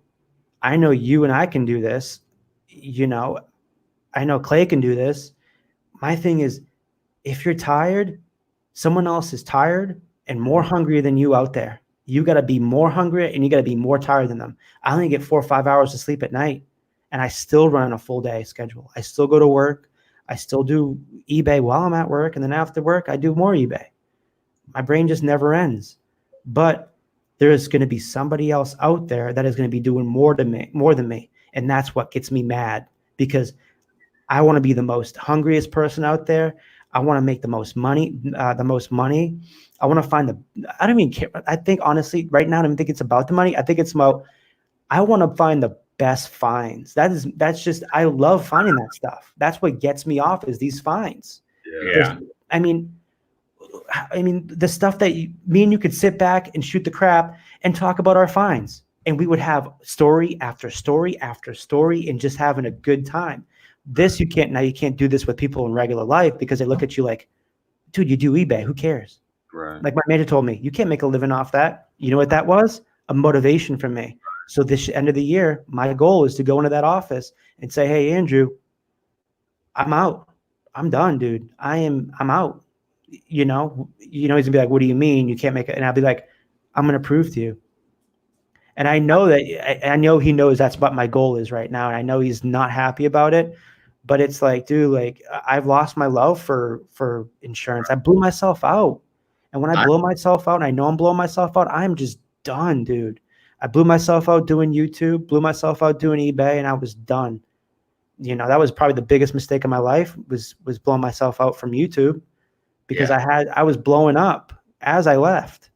I know you and I can do this. I know Clay can do this. My thing is, if you're tired, someone else is tired and more hungry than you out there. You got to be more hungry, and you got to be more tired than them. I only get 4 or 5 hours of sleep at night, and I still run a full day schedule. I still go to work. I still do eBay while I'm at work, and then after work, I do more eBay. My brain just never ends. But there is going to be somebody else out there that is going to be doing more than me. And that's what gets me mad, because I want to be the most hungriest person out there. I want to make the most money. I want to find I don't even care. I think honestly, right now, I don't think it's about the money. I think it's about, I want to find the best finds. That's just, I love finding that stuff. That's what gets me off, is these finds. Yeah. I mean, the stuff that me and you could sit back and shoot the crap and talk about our finds, and we would have story after story after story and just having a good time. This, you can't do this with people in regular life, because they look at you like, dude, you do eBay. Who cares? Right. Like my manager told me, you can't make a living off that. You know what that was? A motivation for me. So this end of the year, my goal is to go into that office and say, hey, Andrew, I'm out. I'm done, dude. I'm out. He's gonna be like, what do you mean you can't make it? And I'll be like, I'm gonna prove to you. And I know that I know he knows that's what my goal is right now. And I know he's not happy about it, but it's like, dude, like I've lost my love for insurance. I blew myself out. And when I blow myself out, and I know I'm blowing myself out, I'm just done, dude. I blew myself out doing YouTube, blew myself out doing eBay, and I was done. That was probably the biggest mistake of my life, was blowing myself out from YouTube. Because I was blowing up as I left.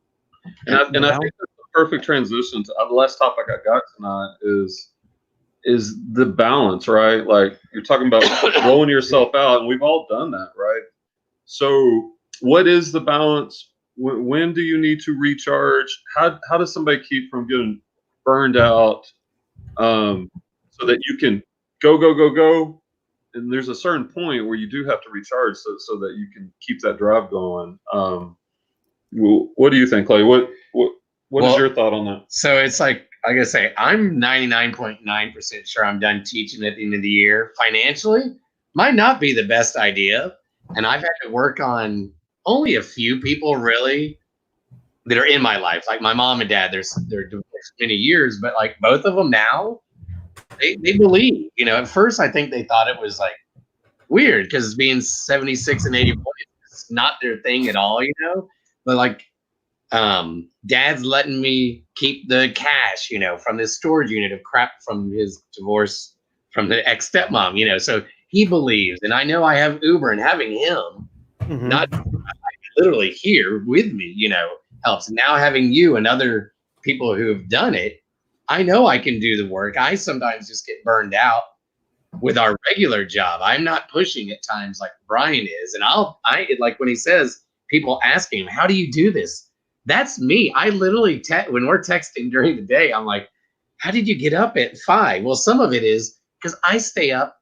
And I think that's the perfect transition to the last topic I got tonight is the balance, right? Like you're talking about blowing yourself out, and we've all done that, right? So what is the balance? When do you need to recharge? How does somebody keep from getting burned out, so that you can go? And there's a certain point where you do have to recharge so that you can keep that drive going. What do you think, Clay? What is your thought on that? So it's like I gotta say, I'm 99.9% sure I'm done teaching at the end of the year. Financially, might not be the best idea. And I've had to work on only a few people really that are in my life. Like my mom and dad, they're divorced many years, but like both of them now, they believe, at first I think they thought it was like weird, because being 76 and 81 is not their thing at all, you know. But like, dad's letting me keep the cash, you know, from this storage unit of crap from his divorce from the ex stepmom, you know. So he believes, and I know I have Uber, and having him not literally here with me, you know, helps. Now having you and other people who have done it, I know I can do the work. I sometimes just get burned out with our regular job. I'm not pushing at times like Brian is. And I like when he says, people asking him, how do you do this? That's me. I literally, when we're texting during the day, I'm like, how did you get up at 5? Well, some of it is because I stay up.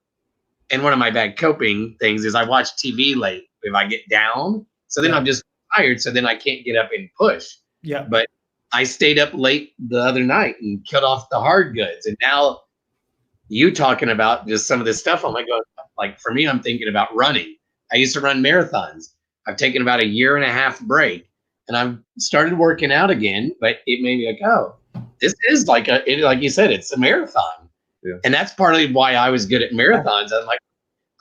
And one of my bad coping things is I watch TV late if I get down. So then I'm just tired. So then I can't get up and push. Yeah. But I stayed up late the other night and cut off the hard goods. And now you talking about just some of this stuff, I'm like, for me, I'm thinking about running. I used to run marathons. I've taken about a 1.5 year break, and I've started working out again, but it made me like, oh, this is like like you said, it's a marathon. Yeah. And that's partly why I was good at marathons. I'm like,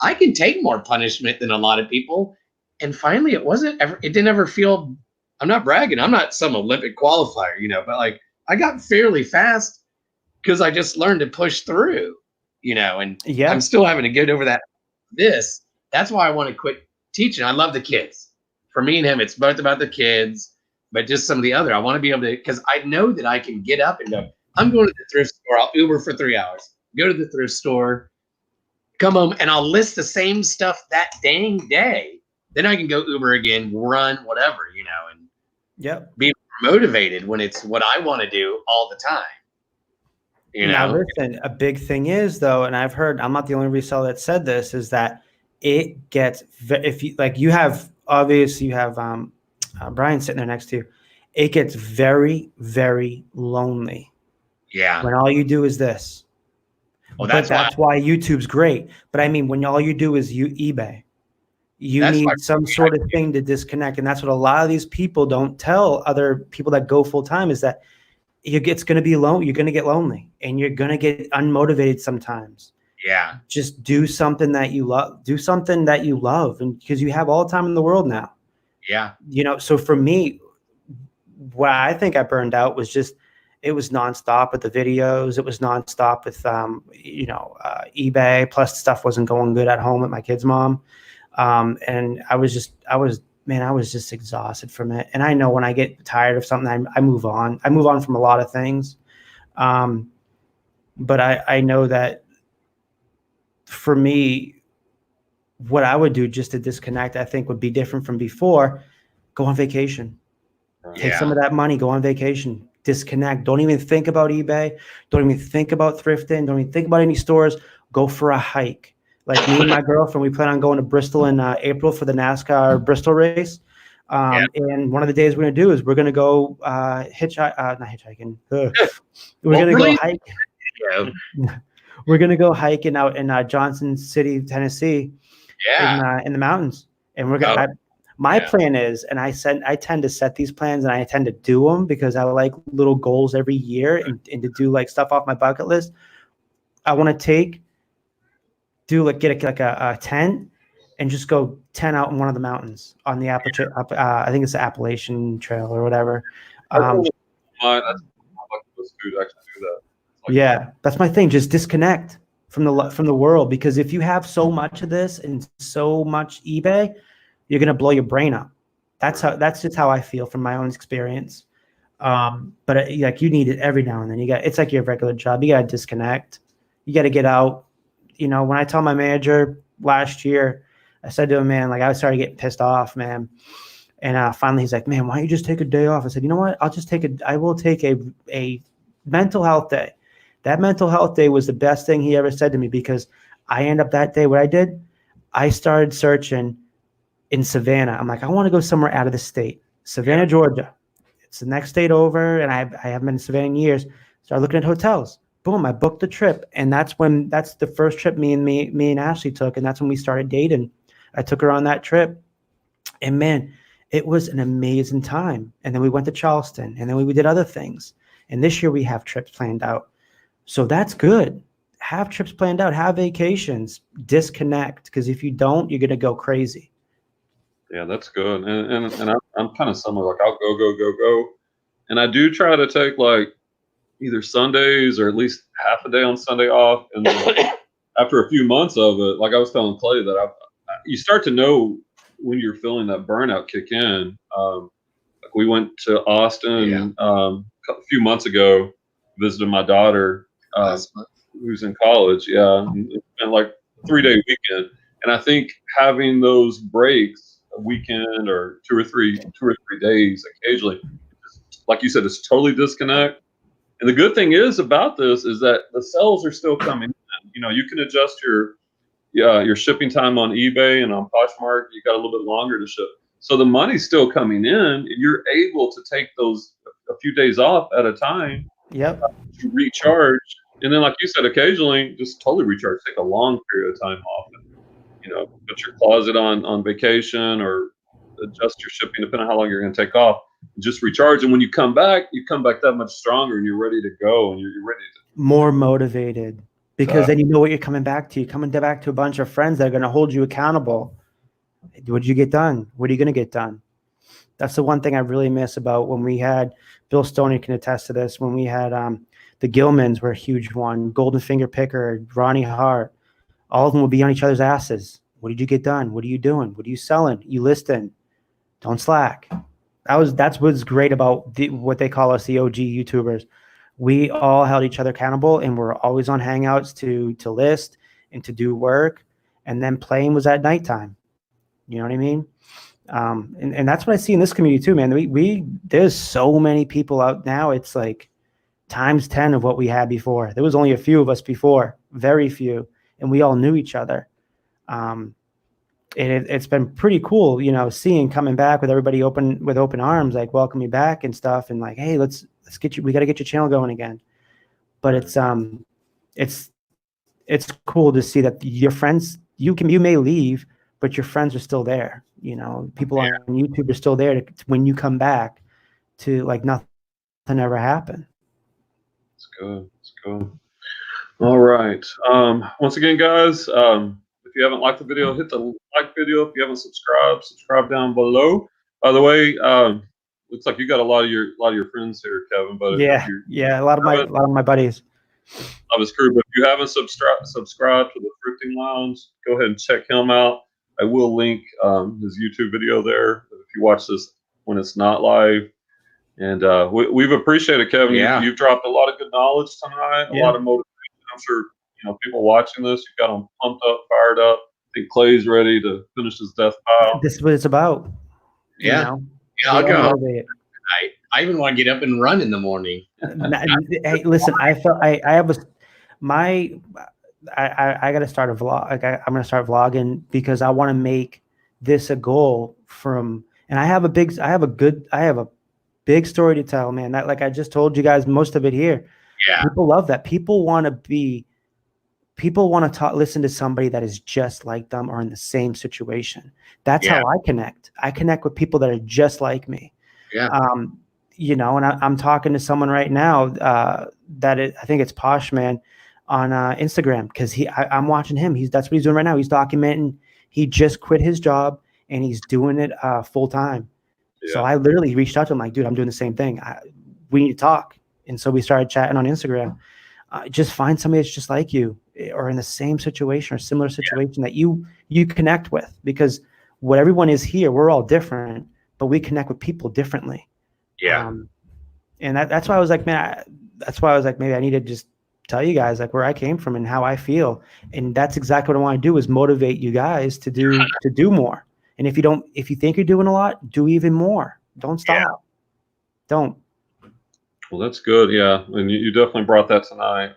I can take more punishment than a lot of people. And finally, it didn't ever feel, I'm not bragging. I'm not some Olympic qualifier, you know, but like I got fairly fast because I just learned to push through, you know, and I'm still having to get over that. That's why I want to quit teaching. I love the kids. For me and him, it's both about the kids, but just some of the other. I want to be able to, because I know that I can get up and go, I'm going to the thrift store. I'll Uber for 3 hours, go to the thrift store, come home, and I'll list the same stuff that dang day. Then I can go Uber again, run, whatever, you know, and be motivated when it's what I want to do all the time. You know? Now, listen, a big thing is, though, and I've heard, I'm not the only reseller that said this, is that it gets, if you, like you have, obviously you have Brian sitting there next to you, it gets very, very lonely. Yeah. When all you do is this. Well, that's why YouTube's great. But I mean, when all you do is eBay, you need some sort of thing to disconnect. And that's what a lot of these people don't tell other people that go full time, is that it's going to be alone. You're going to get lonely and you're going to get unmotivated sometimes. Yeah. Just do something that you love. Do something that you love, and because you have all the time in the world now. Yeah. You know, so for me, what I think I burned out was just, it was nonstop with the videos. It was nonstop with, eBay. Plus stuff wasn't going good at home with my kid's mom. And I was just exhausted from it. And I know when I get tired of something, I move on. I move on from a lot of things. But I know that for me, what I would do just to disconnect, I think would be different from before. Go on vacation. Take some of that money, go on vacation, disconnect. Don't even think about eBay. Don't even think about thrifting. Don't even think about any stores. Go for a hike. Like me and my girlfriend, we plan on going to Bristol in April for the NASCAR Bristol race. And one of the days we're going to do is we're going to go not hitchhiking. We're going to go hike. We're going to go hiking out in Johnson City, Tennessee, in the mountains. And we're going to, my plan is, and I tend to set these plans and I tend to do them because I like little goals every year and to do like stuff off my bucket list. I want to get a tent and just go tent out in one of the mountains on the I think it's the Appalachian Trail or whatever. That's my thing. Just disconnect from the world, because if you have so much of this and so much eBay, you're gonna blow your brain up. That's just how I feel from my own experience. But like you need it every now and then. It's like your regular job. You gotta disconnect. You gotta get out. You know, when I told my manager last year, I said to him, man, like I started getting pissed off, man. And finally he's like, man, why don't you just take a day off? I said, you know what? I will take a mental health day. That mental health day was the best thing he ever said to me, because I end up that day, what I did, I started searching in Savannah. I'm like, I want to go somewhere out of the state. Savannah, Georgia. It's the next state over, and I haven't been in Savannah in years. Started looking at hotels. Boom, I booked the trip. And that's the first trip me and Ashley took, and that's when we started dating. I took her on that trip. And man, it was an amazing time. And then we went to Charleston, and then we did other things. And this year we have trips planned out. So that's good. Have trips planned out, have vacations, disconnect, because if you don't, you're going to go crazy. Yeah, that's good. And I'm kind of similar. Like I'll go, and I do try to take like either Sundays or at least half a day on Sunday off. And then after a few months of it, like I was telling Clay, that you start to know when you're feeling that burnout kick in. Like we went to Austin a few months ago, visited my daughter, who's in college. Yeah, it's been like a 3-day weekend, and I think having those breaks, a weekend or two or three days occasionally, like you said, it's totally disconnect. And the good thing is about this is that the sales are still coming in. You know, you can adjust your shipping time on eBay and on Poshmark. You got a little bit longer to ship, so the money's still coming in, and you're able to take those a few days off at a time. Yep. To recharge, and then, like you said, occasionally just totally recharge. Take a long period of time off, and put your closet on vacation or adjust your shipping depending on how long you're going to take off. Just recharge, and when you come back that much stronger, and you're ready to go, and you're ready to more motivated, because then you know what you're coming back to. You're coming back to a bunch of friends that are going to hold you accountable. What did you get done? What are you going to get done? That's the one thing I really miss about when we had Bill Stoney can attest to this. When we had the Gilmans were a huge one, Golden Finger Picker, Ronnie Hart, all of them would be on each other's asses. What did you get done? What are you doing? What are you selling? You listing? Don't slack. That's what's great about what they call us, the OG YouTubers. We all held each other accountable, and we're always on Hangouts to list and to do work. And then playing was at nighttime. You know what I mean? And that's what I see in this community too, man. There's so many people out now. It's like times 10 of what we had before. There was only a few of us before, very few, and we all knew each other. And it's been pretty cool, seeing coming back with everybody with open arms, like welcome you back and stuff, and like, hey, let's get you. We got to get your channel going again. But it's cool to see that your friends, you may leave, but your friends are still there. People on YouTube are still there when you come back to like nothing ever happened. It's good. It's good. All right. Once again, guys, if you haven't liked the video, hit the like video. If you haven't subscribe down below. By the way, looks like you got a lot of your friends here, Kevin. But a lot of my buddies. Of his crew. But if you haven't subscribed to the Thrifting Lounge, go ahead and check him out. I will link his YouTube video there if you watch this when it's not live. And we've appreciated, Kevin. Yeah. You've dropped a lot of good knowledge tonight, a lot of motivation. I'm sure people watching this, you've got them pumped up, fired up. I think Clay's ready to finish his death pile. This is what it's about. Yeah. I'll go home tonight. I even want to get up and run in the morning. Hey, listen, I got to start a vlog. Like I'm going to start vlogging because I want to make this a goal and I have a big story to tell, man. That, like I just told you guys, most of it here. Yeah. People love that. People want to listen to somebody that is just like them or in the same situation. That's how I connect. I connect with people that are just like me. Yeah. And I'm talking to someone right now I think it's Posh Man on Instagram, because I'm watching him. That's what he's doing right now. He's documenting. He just quit his job and he's doing it full time. Yeah. So I literally reached out to him like, dude, I'm doing the same thing. We need to talk. And so we started chatting on Instagram. Just find somebody that's just like you or in the same situation or similar situation that you connect with, because what everyone is here, we're all different, but we connect with people differently. Yeah. And that's why I was like, man, maybe I need to just tell you guys like where I came from and how I feel. And that's exactly what I want to do, is motivate you guys to do more. And if you think you're doing a lot, do even more. Don't stop. Yeah. Don't. Well, that's good. Yeah. And you definitely brought that tonight.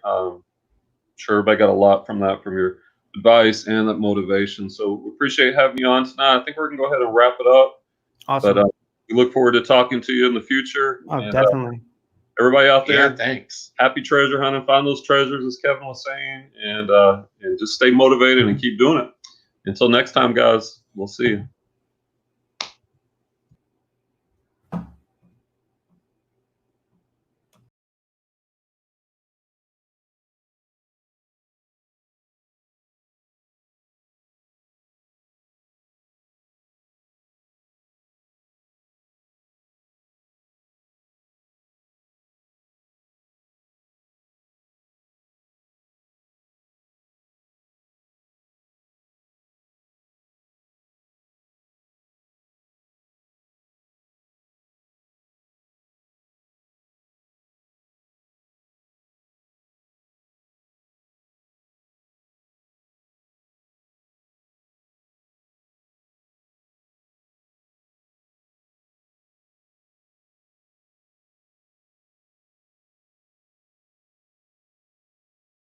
Sure, everybody got a lot from your advice and that motivation. So we appreciate having you on tonight. I think we're going to go ahead and wrap it up. Awesome. But we look forward to talking to you in the future. Oh, and, definitely. Everybody out there, thanks. Happy treasure hunting. Find those treasures, as Kevin was saying, and just stay motivated and keep doing it. Until next time, guys, we'll see you.